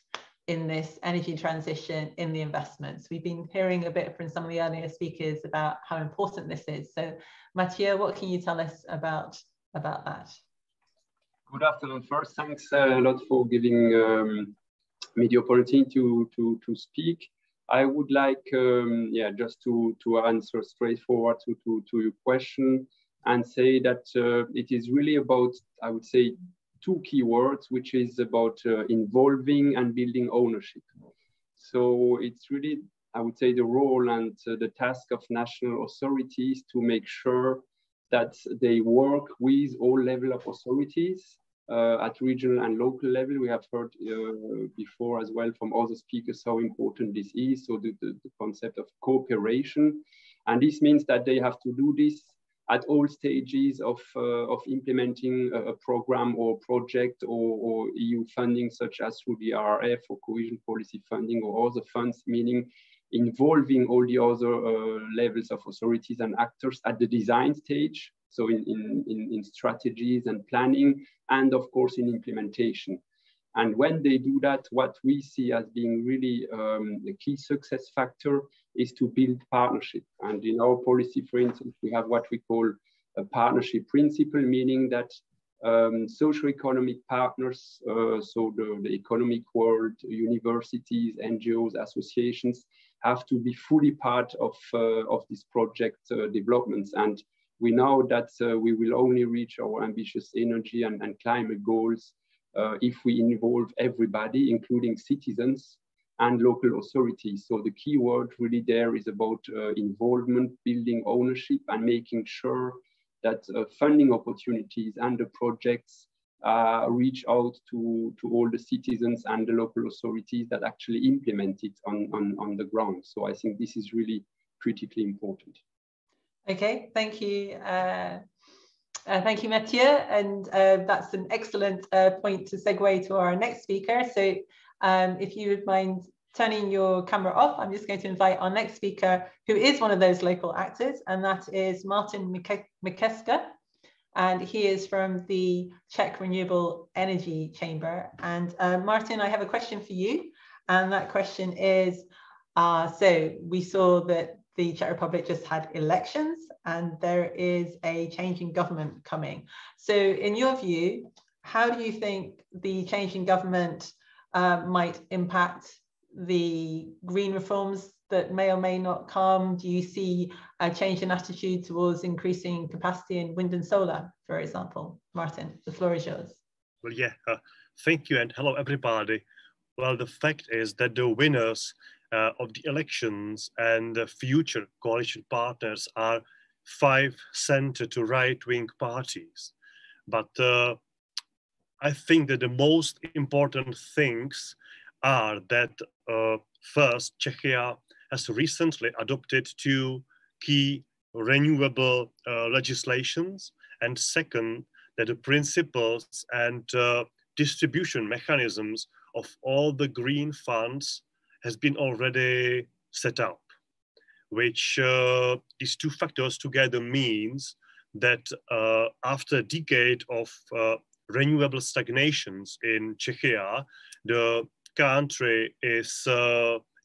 in this energy transition, in the investments? We've been hearing a bit from some of the earlier speakers about how important this is. So Mathieu, what can you tell us about that? Good afternoon. First, thanks a lot for giving me the opportunity to speak. I would like just to answer straightforward to your question and say that it is really about, I would say, two key words, which is about involving and building ownership. So it's really, I would say, the role and the task of national authorities to make sure that they work with all levels of authorities at regional and local level. We have heard before as well from other speakers how important this is. So the concept of cooperation. And this means that they have to do this at all stages of implementing a program or project or EU funding, such as through the RRF or cohesion policy funding or other funds, meaning involving all the other levels of authorities and actors at the design stage, so in strategies and planning, and of course in implementation. And when they do that, what we see as being really the key success factor is to build partnership. And in our policy, for instance, we have what we call a partnership principle, meaning that socio-economic partners, so the economic world, universities, NGOs, associations have to be fully part of this project developments. And we know that we will only reach our ambitious energy and climate goals if we involve everybody, including citizens and local authorities. So the key word really there is about involvement, building ownership, and making sure that funding opportunities and the projects reach out to all the citizens and the local authorities that actually implement it on the ground. So I think this is really critically important. Okay, thank you. Thank you, Mathieu. And that's an excellent point to segue to our next speaker. So if you would mind turning your camera off, I'm just going to invite our next speaker, who is one of those local actors, and that is Martin Mikeska. And he is from the Czech Renewable Energy Chamber. And Martin, I have a question for you. And that question is, so we saw that the Czech Republic just had elections and there is a change in government coming. So in your view, how do you think the change in government might impact the green reforms that may or may not come? Do you see a change in attitude towards increasing capacity in wind and solar, for example? Martin, the floor is yours. Well, yeah, thank you and hello everybody. Well, the fact is that the winners of the elections and the future coalition partners are 5 center to right-wing parties. But I think that the most important things are that first, Czechia has recently adopted 2 key renewable legislations, and second, that the principles and distribution mechanisms of all the green funds has been already set up, which these 2 factors together means that after a decade of renewable stagnations in Czechia, the country is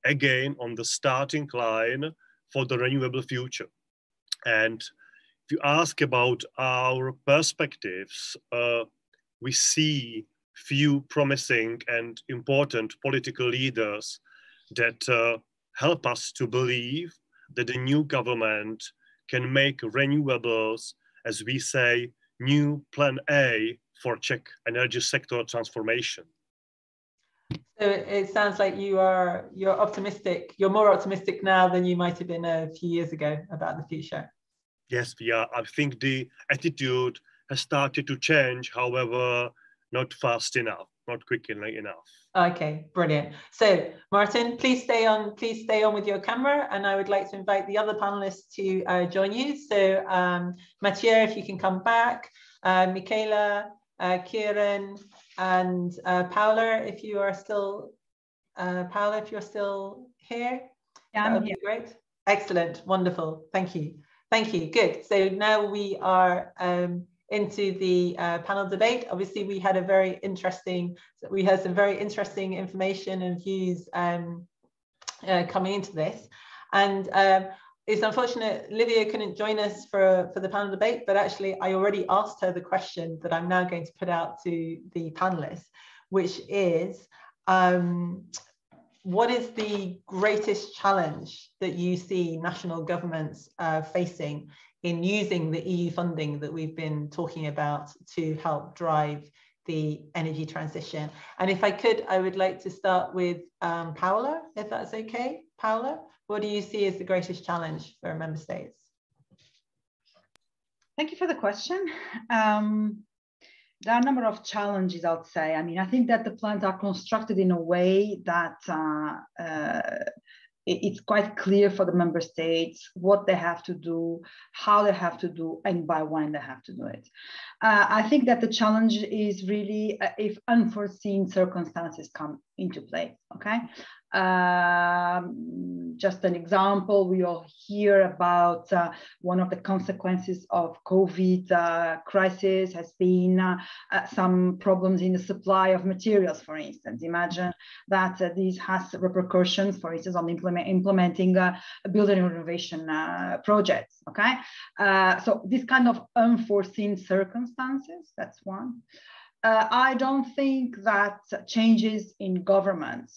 again on the starting line for the renewable future. And if you ask about our perspectives, we see few promising and important political leaders that help us to believe that the new government can make renewables, as we say, new plan A for Czech energy sector transformation. So it sounds like you're optimistic. You're more optimistic now than you might have been a few years ago about the future. Yes, we are. I think the attitude has started to change, however, not fast enough, not quickly enough. Okay, brilliant. So Martin, please stay on with your camera, and I would like to invite the other panelists to join you. So Mathieu, if you can come back, Michaela, Kieran, and Paula, if you are still, if you're still here, that would be great. Excellent, wonderful, thank you. Thank you, good. So now we are into the panel debate. Obviously, we had some very interesting information and views coming into this. And it's unfortunate Olivia couldn't join us for the panel debate, but actually I already asked her the question that I'm now going to put out to the panelists, which is, what is the greatest challenge that you see national governments facing in using the EU funding that we've been talking about to help drive the energy transition? And if I could, I would like to start with Paula, if that's okay. Paula, what do you see as the greatest challenge for member states? Thank you for the question. There are a number of challenges, I would say. I mean, I think that the plans are constructed in a way that it's quite clear for the member states what they have to do, how they have to do, and by when they have to do it. I think that the challenge is really if unforeseen circumstances come into place, okay? Just an example, we all hear about one of the consequences of COVID crisis has been some problems in the supply of materials, for instance. Imagine that this has repercussions, for instance, on implementing building renovation projects, okay? So this kind of unforeseen circumstances, that's one. I don't think that changes in government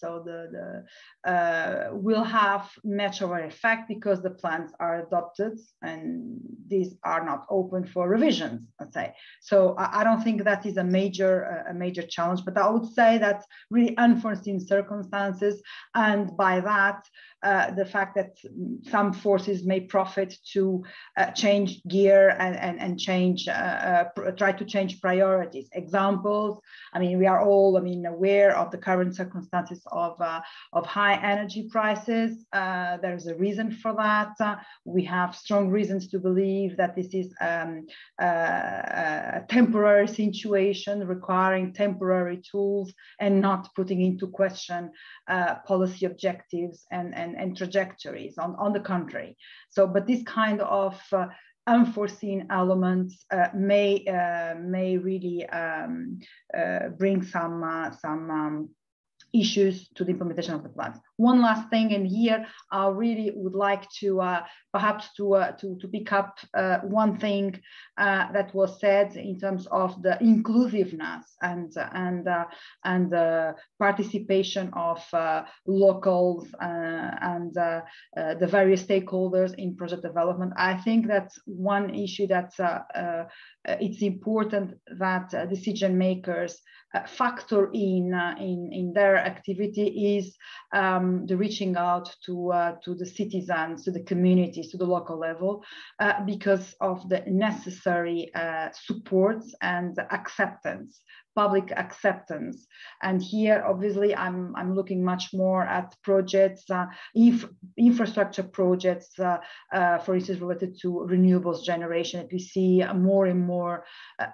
will have much of an effect because the plans are adopted and these are not open for revisions, let's say. So I don't think that is a major challenge, but I would say that really unforeseen circumstances, and by that, the fact that some forces may profit to change gear and change, try to change priorities. Examples, I mean, we are all, aware of the current circumstances of high energy prices. There's a reason for that. We have strong reasons to believe that this is a temporary situation requiring temporary tools and not putting into question policy objectives and trajectories, on the contrary. So, but this kind of unforeseen elements may really bring some issues to the implementation of the plans. One last thing, and here I really would like to perhaps to pick up one thing that was said in terms of the inclusiveness and the participation of locals and the various stakeholders in project development. I think that's one issue that it's important that decision makers factor in their activity is the reaching out to the citizens, to the communities, to the local level, because of the necessary support and acceptance, public acceptance. And here, obviously, I'm looking much more at projects, infrastructure projects, for instance, related to renewables generation. We see more and more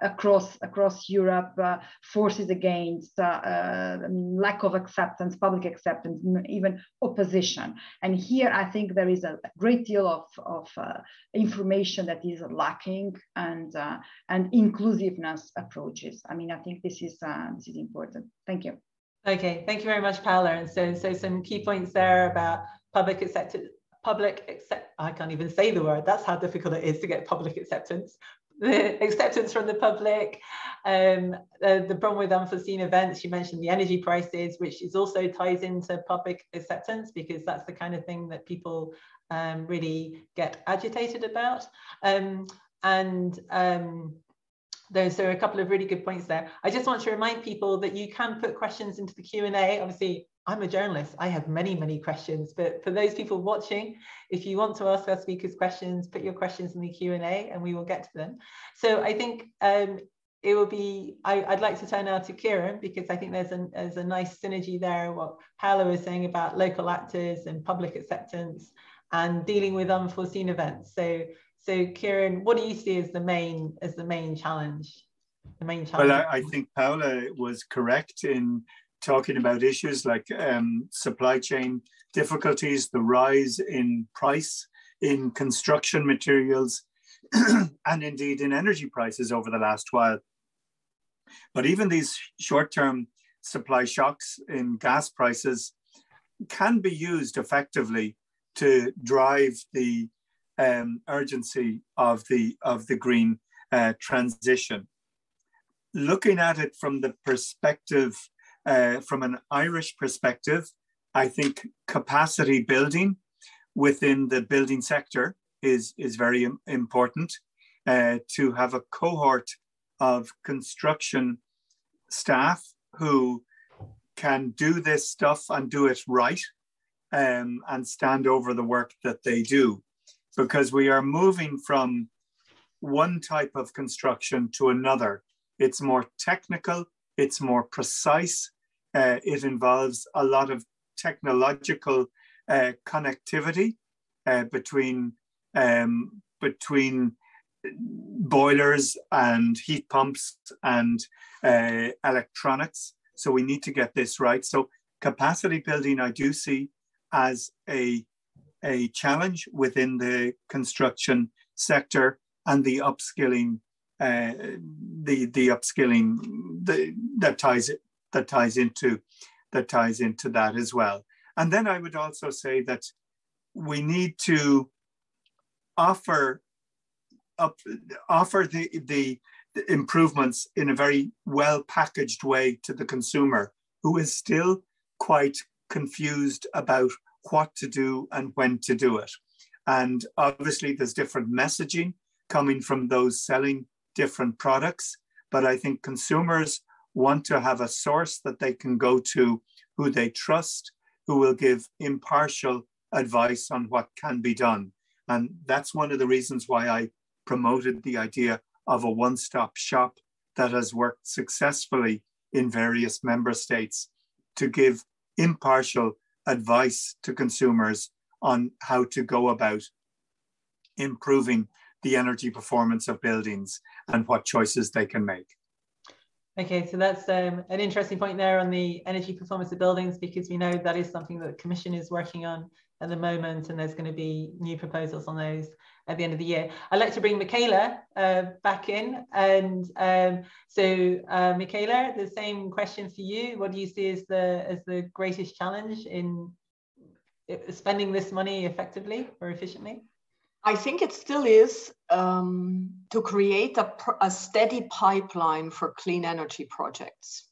across Europe forces against lack of acceptance, public acceptance, even opposition. And here, I think there is a great deal of information that is lacking, and inclusiveness approaches. I think this is important. Thank you. Okay, thank you very much, Paola. And so some key points there about public acceptance. I can't even say the word. That's how difficult it is to get public acceptance. The acceptance from the public, the problem with unforeseen events. You mentioned the energy prices, which is also ties into public acceptance, because that's the kind of thing that people really get agitated about. There are a couple of really good points there. I just want to remind people that you can put questions into the Q&A. Obviously, I'm a journalist. I have many questions, but for those people watching, if you want to ask our speakers questions, put your questions in the Q&A and we will get to them. So I think it will be, I'd like to turn now to Kieran, because I think there's a nice synergy there, what Paola was saying about local actors and public acceptance and dealing with unforeseen events. So Kieran, what do you see as the main challenge? Well, I think Paola was correct in talking about issues like supply chain difficulties, the rise in price in construction materials, and indeed in energy prices over the last while. But even these short-term supply shocks in gas prices can be used effectively to drive the urgency of the green transition. Looking at it from the perspective, from an Irish perspective, I think capacity building within the building sector is very important. To have a cohort of construction staff who can do this stuff and do it right, and stand over the work that they do. Because we are moving from one type of construction to another. It's more technical, it's more precise, it involves a lot of technological connectivity between boilers and heat pumps and electronics. So we need to get this right. So capacity building I do see as a challenge within the construction sector, and the upskilling, the upskilling that ties into that as well. And then I would also say that we need to offer the improvements in a very well packaged way to the consumer, who is still quite confused about what to do and when to do it. And obviously there's different messaging coming from those selling different products, but I think consumers want to have a source that they can go to, who they trust, who will give impartial advice on what can be done. And that's one of the reasons why I promoted the idea of a one-stop shop that has worked successfully in various member states to give impartial advice to consumers on how to go about improving the energy performance of buildings and what choices they can make. Okay, so that's an interesting point there on the energy performance of buildings, because we know that is something that the Commission is working on at the moment, and there's going to be new proposals on those at the end of the year. I'd like to bring Michaela back in. And so Michaela, the same question for you. What do you see as the greatest challenge in spending this money effectively or efficiently? I think it still is to create a steady pipeline for clean energy projects.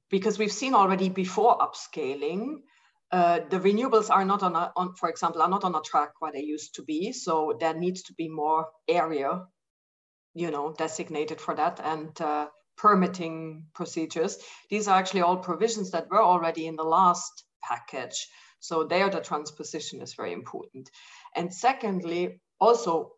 Because we've seen already before upscaling, the renewables are not for example, are not on a track where they used to be. So there needs to be more area, designated for that, and permitting procedures. These are actually all provisions that were already in the last package. So there, the transposition is very important. And secondly, also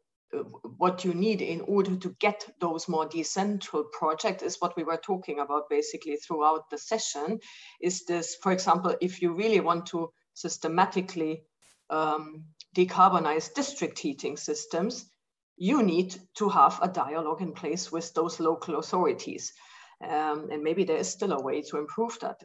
what you need in order to get those more decentral projects is what we were talking about basically throughout the session, is this, for example, if you really want to systematically decarbonize district heating systems, you need to have a dialogue in place with those local authorities. And maybe there is still a way to improve that.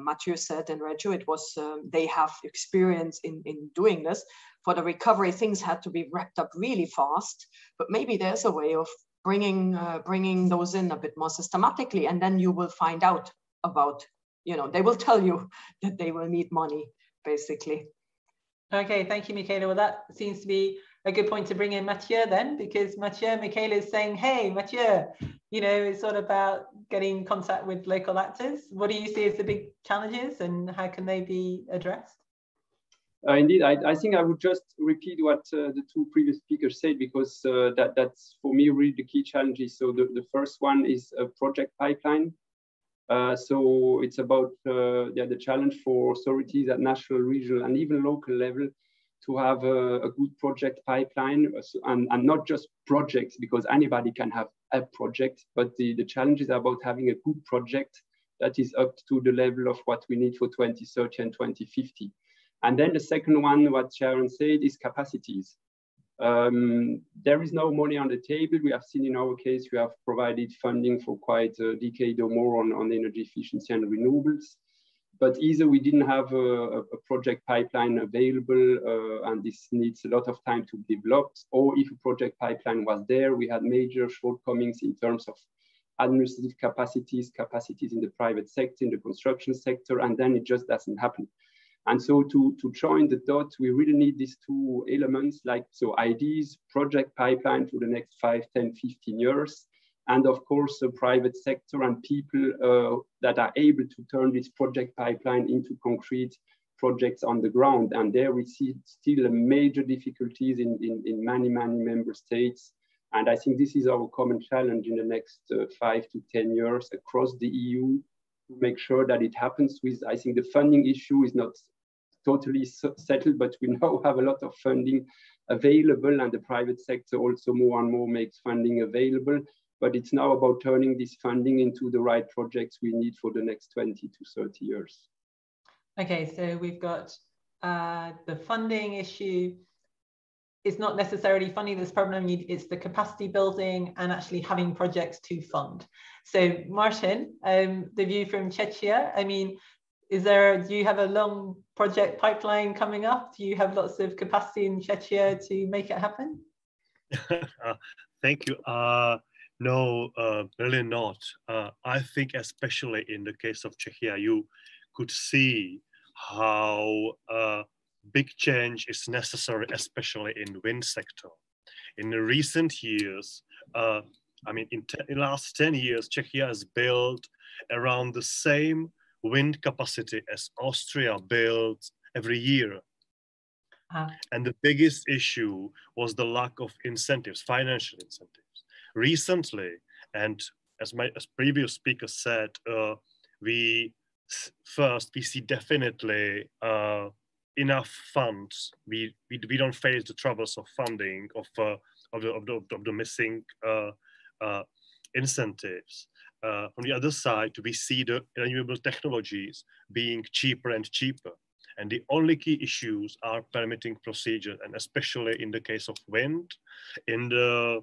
Mathieu said in Reggio, it was, they have experience in doing this. For the recovery, things had to be wrapped up really fast, but maybe there's a way of bringing those in a bit more systematically, and then you will find out about, they will tell you that they will need money, basically. Okay, thank you, Michaela. Well, that seems to be a good point to bring in Mathieu then, because Michaela is saying, hey, Mathieu, it's all about getting in contact with local actors. What do you see as the big challenges, and how can they be addressed? Indeed, I think I would just repeat what the two previous speakers said, because that's for me really the key challenges. So the first one is a project pipeline. So it's about the challenge for authorities at national, regional, and even local level to have a good project pipeline, and not just projects, because anybody can have a project, but the challenge is about having a good project that is up to the level of what we need for 2030 and 2050. And then the second one, what Sharon said, is capacities. There is no money on the table. We have seen in our case, we have provided funding for quite a decade or more on energy efficiency and renewables. But either we didn't have a project pipeline available, and this needs a lot of time to develop, or if a project pipeline was there, we had major shortcomings in terms of administrative capacities in the private sector, in the construction sector, and then it just doesn't happen. And so to join the dots, we really need these two elements, so ideas, project pipeline for the next 5, 10, 15 years, and of course, the private sector and people that are able to turn this project pipeline into concrete projects on the ground. And there we see still major difficulties in many member states. And I think this is our common challenge in the next 5 to 10 years across the EU, to make sure that it happens. I think the funding issue is not totally settled, but we now have a lot of funding available, and the private sector also more and more makes funding available. But it's now about turning this funding into the right projects we need for the next 20 to 30 years. Okay, so we've got the funding issue, it's not necessarily funding this problem, it's the capacity building and actually having projects to fund. So Martin, the view from Czechia, I mean, do you have a long project pipeline coming up? Do you have lots of capacity in Czechia to make it happen? Thank you. No, really not. I think especially in the case of Czechia, you could see how big change is necessary, especially in the wind sector. In the recent years, I mean, in the last 10 years, Czechia has built around the same wind capacity as Austria builds every year. And the biggest issue was the lack of incentives, financial incentives. Recently, and as previous speaker said, we see definitely enough funds. We don't face the troubles of funding of the missing incentives. On the other side, we see the renewable technologies being cheaper and cheaper. And the only key issues are permitting procedure, and especially in the case of wind, in the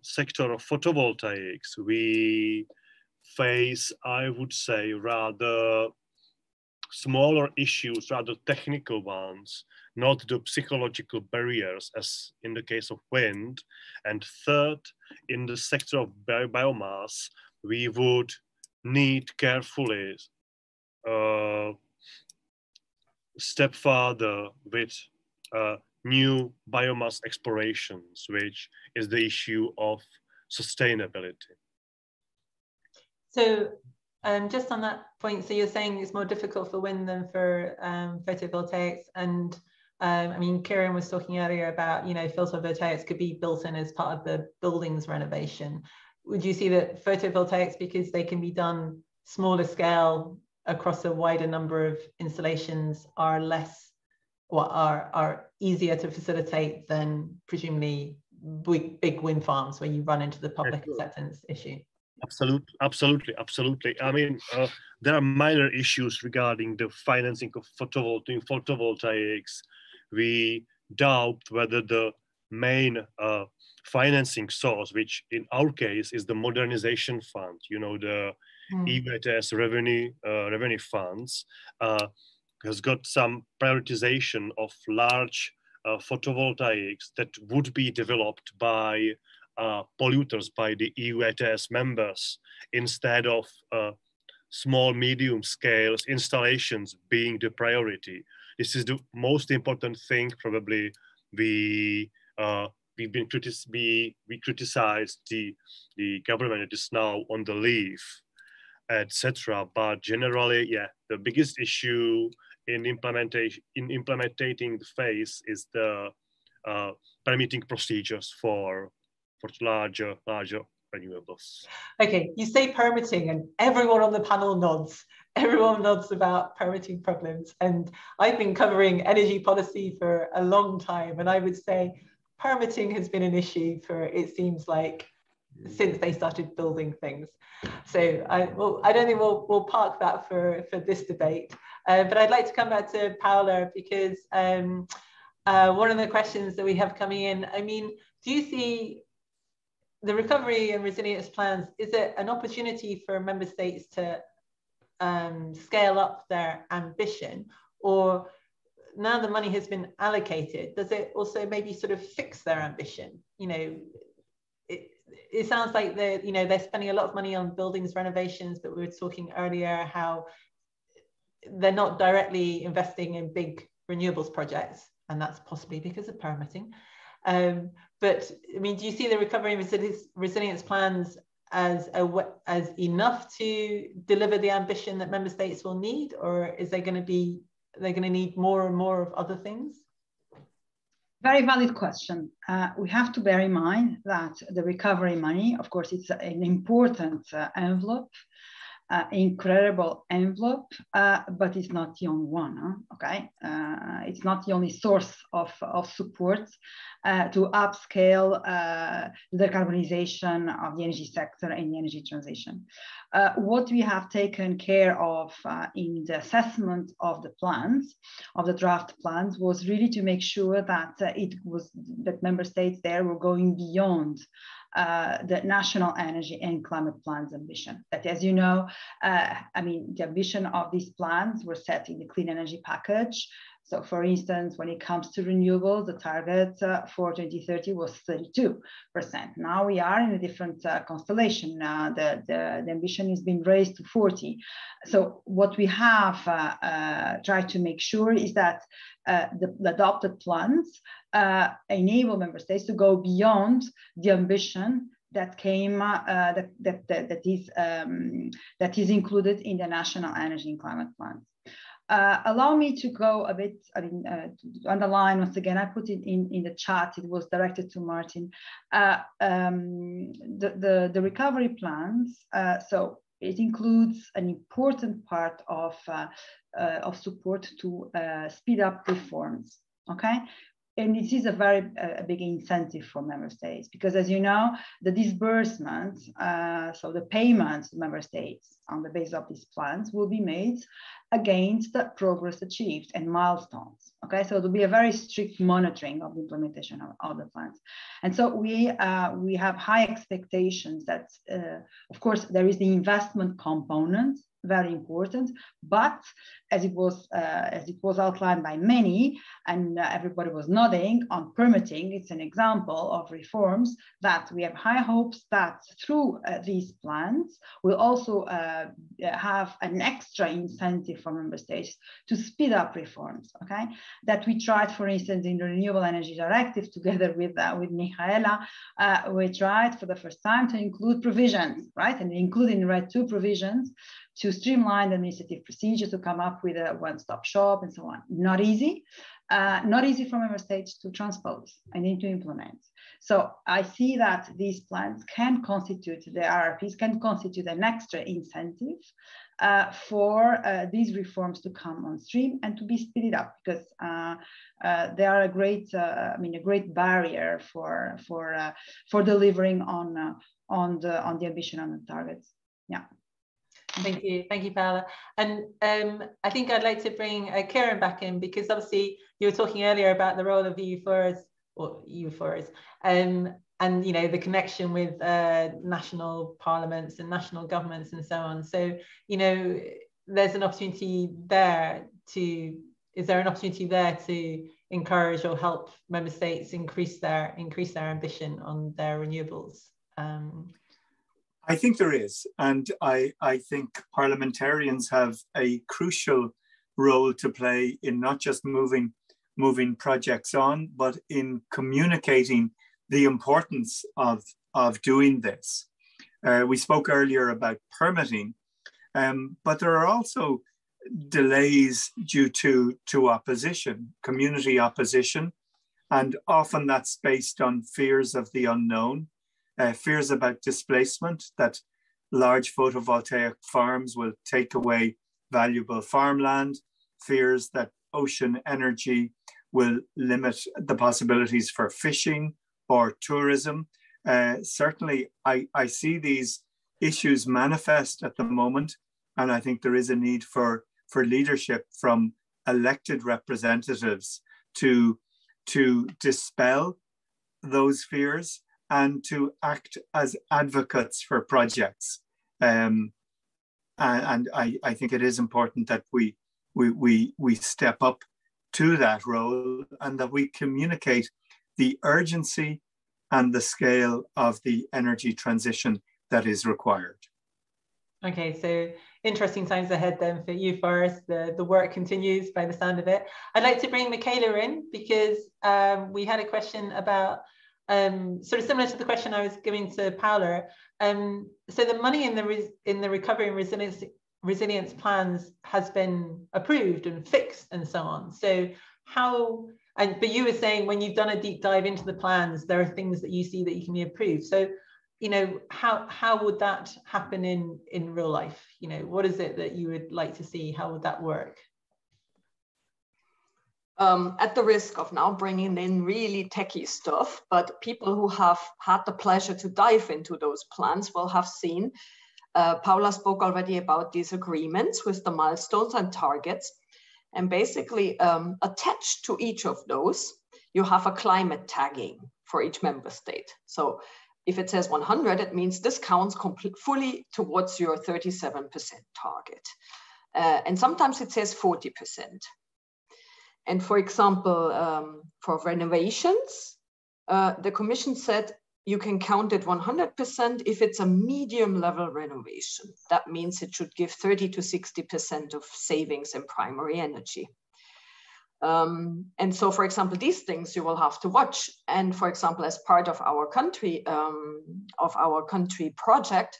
sector of photovoltaics, we face, I would say, rather smaller issues, rather technical ones, not the psychological barriers as in the case of wind. And third, in the sector of biomass, we would need carefully step further with new biomass explorations, which is the issue of sustainability. So just on that point, so you're saying it's more difficult for wind than for photovoltaics, and I mean, Kieran was talking earlier about, you know, photovoltaics could be built in as part of the buildings renovation. Would you see that photovoltaics, because they can be done smaller scale across a wider number of installations, are less, or are easier to facilitate than presumably big wind farms where you run into the public acceptance issue? Absolutely. I mean, there are minor issues regarding the financing of photovoltaics. We doubt whether the main financing source, which in our case is the modernization fund, you know, the EU revenue funds, has got some prioritization of large photovoltaics that would be developed by polluters, by the EU ETS members, instead of small, medium scale installations being the priority. This is the most important thing. Probably we criticized the government that is now on the leave, etc. But generally, yeah, the biggest issue in implementing the phase is the permitting procedures for larger renewables. Okay, you say permitting and everyone on the panel nods. Everyone nods about permitting problems. And I've been covering energy policy for a long time. And I would say permitting has been an issue for, it seems like, since they started building things. So I don't think we'll park that for this debate. But I'd like to come back to Paula, because one of the questions that we have coming in, I mean, do you see the recovery and resilience plans, is it an opportunity for member states to scale up their ambition, or now the money has been allocated, does it also maybe sort of fix their ambition? You know, it sounds like they're spending a lot of money on buildings renovations, but we were talking earlier how they're not directly investing in big renewables projects, and that's possibly because of permitting. But I mean, do you see the recovery and resilience plans as enough to deliver the ambition that member states will need, or is they're going to need more and more of other things? Very valid question. We have to bear in mind that the recovery money, of course, it's an important envelope. incredible envelope, but it's not the only one, okay? It's not the only source of support to upscale the decarbonization of the energy sector and the energy transition. What we have taken care of in the assessment of the plans, of the draft plans, was really to make sure that that member states there were going beyond the national energy and climate plans ambition. That, as you know, the ambition of these plans were set in the clean energy package. So, for instance, when it comes to renewables, the target for 2030 was 32%. Now we are in a different constellation. The ambition has been raised to 40%. So what we have tried to make sure is that the adopted plans enable member states to go beyond the ambition that came that is included in the national energy and climate plans. Allow me to go a bit, to underline once again, I put it in the chat, it was directed to Martin. The recovery plans, so it includes an important part of support to speed up reforms, okay? And it is a very big incentive for member states because, as you know, the disbursements, so the payments to member states on the basis of these plans will be made against the progress achieved and milestones. Okay, so there will be a very strict monitoring of the implementation of the plans. And so we have high expectations that, of course, there is the investment component, very important, but as it was outlined by many, and everybody was nodding on permitting, it's an example of reforms that we have high hopes that through these plans we'll also have an extra incentive for member states to speed up reforms, okay? That we tried, for instance, in the Renewable Energy Directive together with Michaela, we tried for the first time to include provisions, right? And including RED 2 provisions to streamline the administrative procedure, to come up with a one-stop shop and so on. Not easy for member states to transpose and then to implement. So I see that these plans can constitute, the RRPs can constitute an extra incentive for these reforms to come on stream and to be speeded up, because they are a great barrier for delivering on the ambition and the targets. Yeah. Thank you, Paola. And I think I'd like to bring Kieran back in, because obviously you were talking earlier about the role of EU forors, and the connection with national parliaments and national governments and so on. So there's an opportunity there to. Is there an opportunity there to encourage or help member states increase their ambition on their renewables? I think there is, and I think parliamentarians have a crucial role to play in not just moving projects on, but in communicating the importance of doing this. We spoke earlier about permitting, but there are also delays due to opposition, community opposition, and often that's based on fears of the unknown. Fears about displacement, that large photovoltaic farms will take away valuable farmland, fears that ocean energy will limit the possibilities for fishing or tourism. Certainly, I see these issues manifest at the moment, and I think there is a need for leadership from elected representatives to dispel those fears and to act as advocates for projects. And I think it is important that we step up to that role and that we communicate the urgency and the scale of the energy transition that is required. Okay, so interesting times ahead then for you, Forrest. The work continues by the sound of it. I'd like to bring Michaela in, because we had a question about sort of similar to the question I was giving to Paola. So the money in the recovery and resilience plans has been approved and fixed and so on. So but you were saying when you've done a deep dive into the plans, there are things that you see that you can be approved. So you know, how would that happen in real life? You know, what is it that you would like to see? How would that work? At the risk of now bringing in really techie stuff, but people who have had the pleasure to dive into those plans will have seen, Paula spoke already about these agreements with the milestones and targets. And basically attached to each of those, you have a climate tagging for each member state. So if it says 100, it means this counts fully towards your 37% target. And sometimes it says 40%. And for example, for renovations, the Commission said you can count it 100% if it's a medium level renovation. That means it should give 30 to 60% of savings in primary energy. And so, for example, these things you will have to watch. And for example, as part of our country project,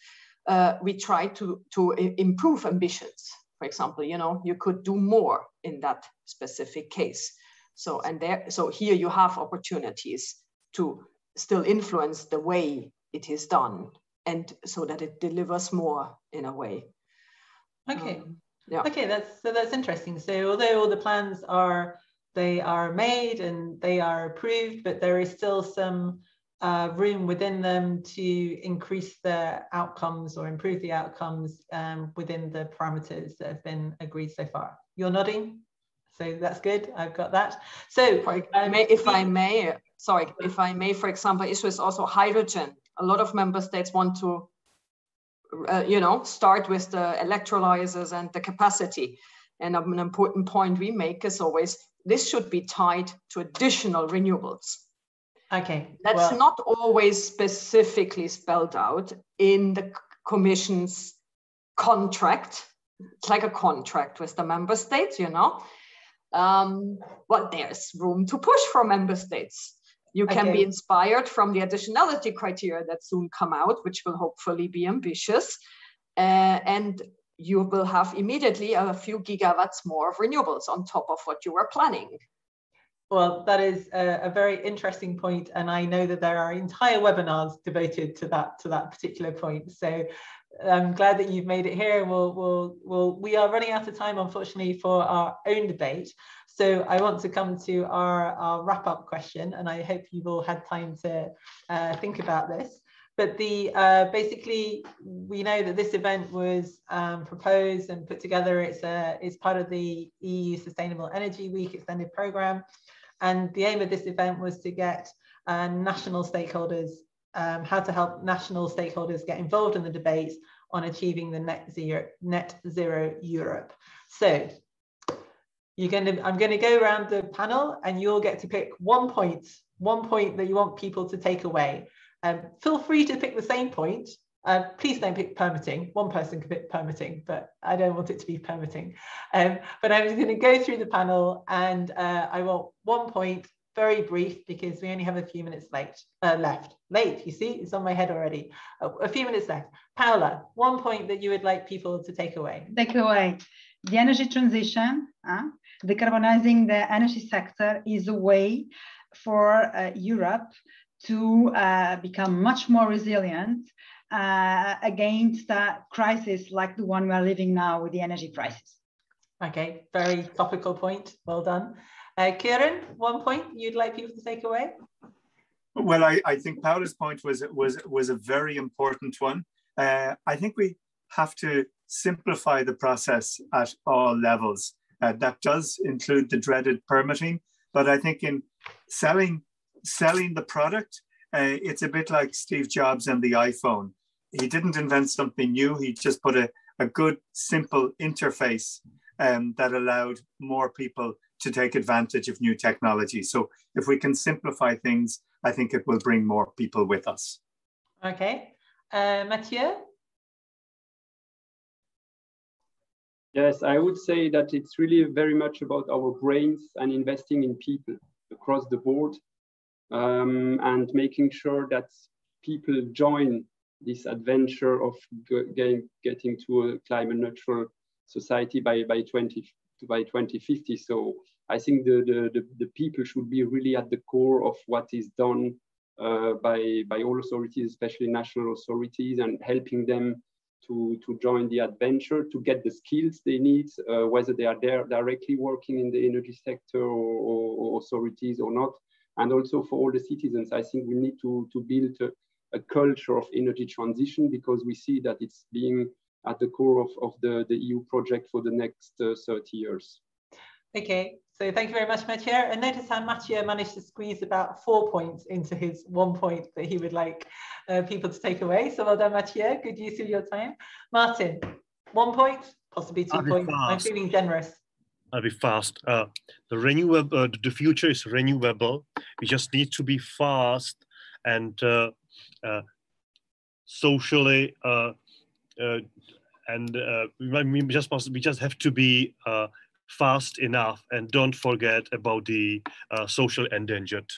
we try to improve ambitions. For example, you know, you could do more in that specific case. So, so here you have opportunities to still influence the way it is done, and so that it delivers more in a way. Okay. Yeah. Okay, that's interesting. So although all the plans are made and they are approved, but there is still some room within them to increase the outcomes or improve the outcomes within the parameters that have been agreed so far. You're nodding, so that's good. I've got that. So if I may, for example, issues also hydrogen. A lot of member states want to you know, start with the electrolyzers and the capacity. And an important point we make is always, this should be tied to additional renewables. Okay. That's not always specifically spelled out in the Commission's contract. It's like a contract with the member states, you know. But there's room to push for member states. You can be inspired from the additionality criteria that soon come out, which will hopefully be ambitious. And you will have immediately a few gigawatts more of renewables on top of what you were planning. Well, that is a very interesting point. And I know that there are entire webinars devoted to that particular point. So I'm glad that you've made it here. We are running out of time, unfortunately, for our own debate. So I want to come to our wrap-up question, and I hope you've all had time to think about this. But basically, we know that this event was proposed and put together. It's part of the EU Sustainable Energy Week extended programme. And the aim of this event was to get national stakeholders, how to help national stakeholders get involved in the debate on achieving the net zero Europe. So I'm going to go around the panel, and you'll get to pick one point that you want people to take away. Feel free to pick the same point. Please don't pick permitting. One person can pick permitting, but I don't want it to be permitting. But I'm just going to go through the panel, and I want one point, very brief, because we only have a few minutes left. You see, it's on my head already. A few minutes left. Paula, one point that you would like people to take away. The energy transition, decarbonizing the energy sector is a way for Europe to become much more resilient against a crisis like the one we are living now with the energy prices. Okay, very topical point. Well done. Kieran, one point you'd like people to take away? Well, I think Paula's point was a very important one. I think we have to simplify the process at all levels. That does include the dreaded permitting, but I think in selling the product, it's a bit like Steve Jobs and the iPhone. He didn't invent something new. He just put a good, simple interface that allowed more people to take advantage of new technology. So if we can simplify things, I think it will bring more people with us. Okay. Mathieu? Yes, I would say that it's really very much about our brains and investing in people across the board, and making sure that people join this adventure of getting to a climate neutral society by 2050. So I think the people should be really at the core of what is done by all authorities, especially national authorities, and helping them to join the adventure, to get the skills they need, whether they are there directly working in the energy sector or authorities or not. And also for all the citizens, I think we need to build a culture of energy transition, because we see that it's being at the core of the EU project for the next 30 years. Okay, so thank you very much, Mathieu. And notice how Mathieu managed to squeeze about 4 points into his 1 point that he would like people to take away. So well done, Mathieu. Good use of your time. Martin, 1 point, possibly 2 points. Fast. I'm feeling generous. I'll be fast. The future is renewable. We just need to be fast and socially, we just have to be fast enough, and don't forget about the social endangered.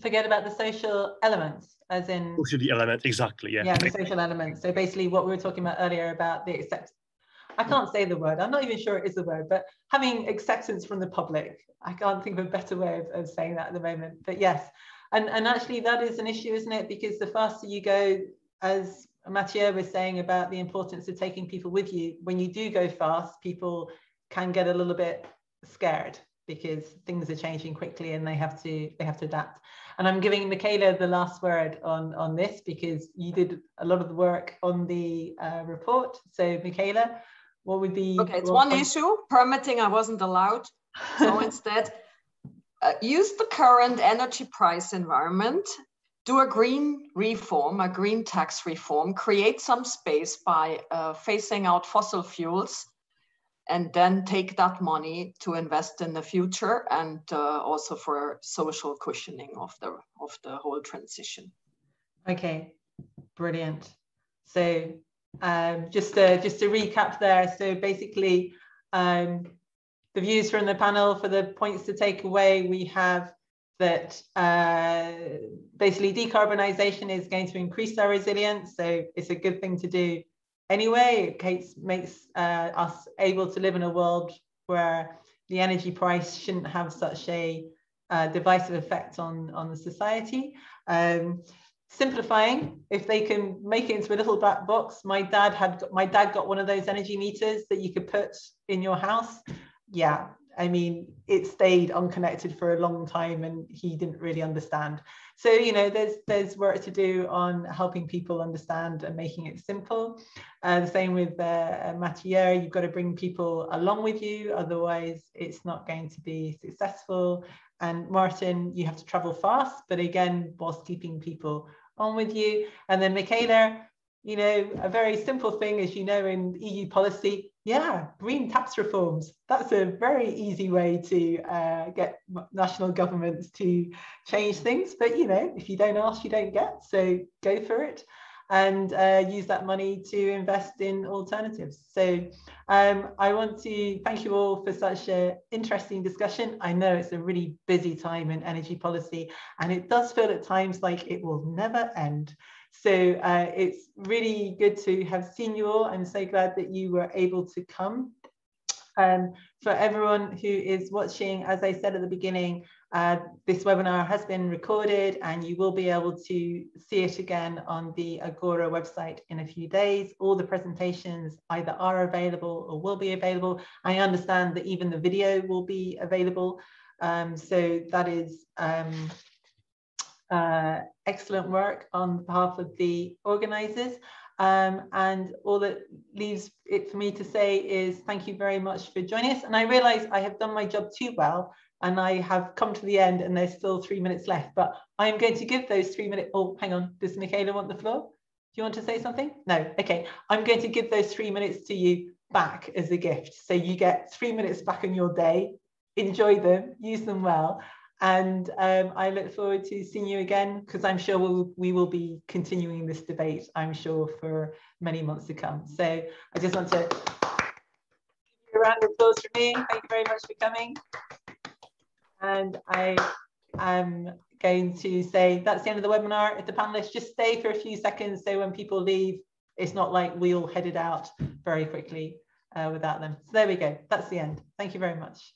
Forget about the social elements, as in social element, exactly. Yeah, the social elements. So basically what we were talking about earlier about the acceptance. I can't say the word, I'm not even sure it is the word, but having acceptance from the public. I can't think of a better way of saying that at the moment, but yes. And actually that is an issue, isn't it? Because the faster you go, as Mathieu was saying about the importance of taking people with you, when you do go fast, people can get a little bit scared because things are changing quickly and they have to adapt. And I'm giving Michaela the last word on this, because you did a lot of the work on the report. So Michaela, what would be... Okay, it's one issue, permitting I wasn't allowed. So instead, use the current energy price environment, do a green reform, a green tax reform, create some space by phasing out fossil fuels, and then take that money to invest in the future and also for social cushioning of the whole transition. Okay, brilliant. So just to recap there, so basically the views from the panel for the points to take away, we have that basically decarbonisation is going to increase our resilience, so it's a good thing to do anyway. It makes us able to live in a world where the energy price shouldn't have such a divisive effect on the society. Simplifying, if they can make it into a little black box. My dad got one of those energy meters that you could put in your house. Yeah, I mean, it stayed unconnected for a long time and he didn't really understand. So, you know, there's work to do on helping people understand and making it simple. The same with Mathieu, you've got to bring people along with you, otherwise it's not going to be successful. And Martin, you have to travel fast, but again, whilst keeping people on with you. And then Michaela, you know, a very simple thing, as you know, in EU policy, yeah, green tax reforms. That's a very easy way to get national governments to change things. But, you know, if you don't ask, you don't get. So go for it and use that money to invest in alternatives. So I want to thank you all for such an interesting discussion. I know it's a really busy time in energy policy, and it does feel at times like it will never end. So it's really good to have seen you all. I'm so glad that you were able to come. For everyone who is watching, as I said at the beginning, this webinar has been recorded and you will be able to see it again on the Agora website in a few days. All the presentations either are available or will be available. I understand that even the video will be available. So that is excellent work on behalf of the organisers. And all that leaves it for me to say is thank you very much for joining us. And I realise I have done my job too well and I have come to the end and there's still 3 minutes left, but I'm going to give those 3 minutes. Oh, hang on, does Michaela want the floor? Do you want to say something? No, okay. I'm going to give those 3 minutes to you back as a gift. So you get 3 minutes back in your day, enjoy them, use them well. And I look forward to seeing you again, because I'm sure we will be continuing this debate, I'm sure, for many months to come. So I just want to give you a round of applause for me. Thank you very much for coming. And I am going to say that's the end of the webinar. If the panelists just stay for a few seconds, so when people leave, it's not like we all headed out very quickly without them. So there we go. That's the end. Thank you very much.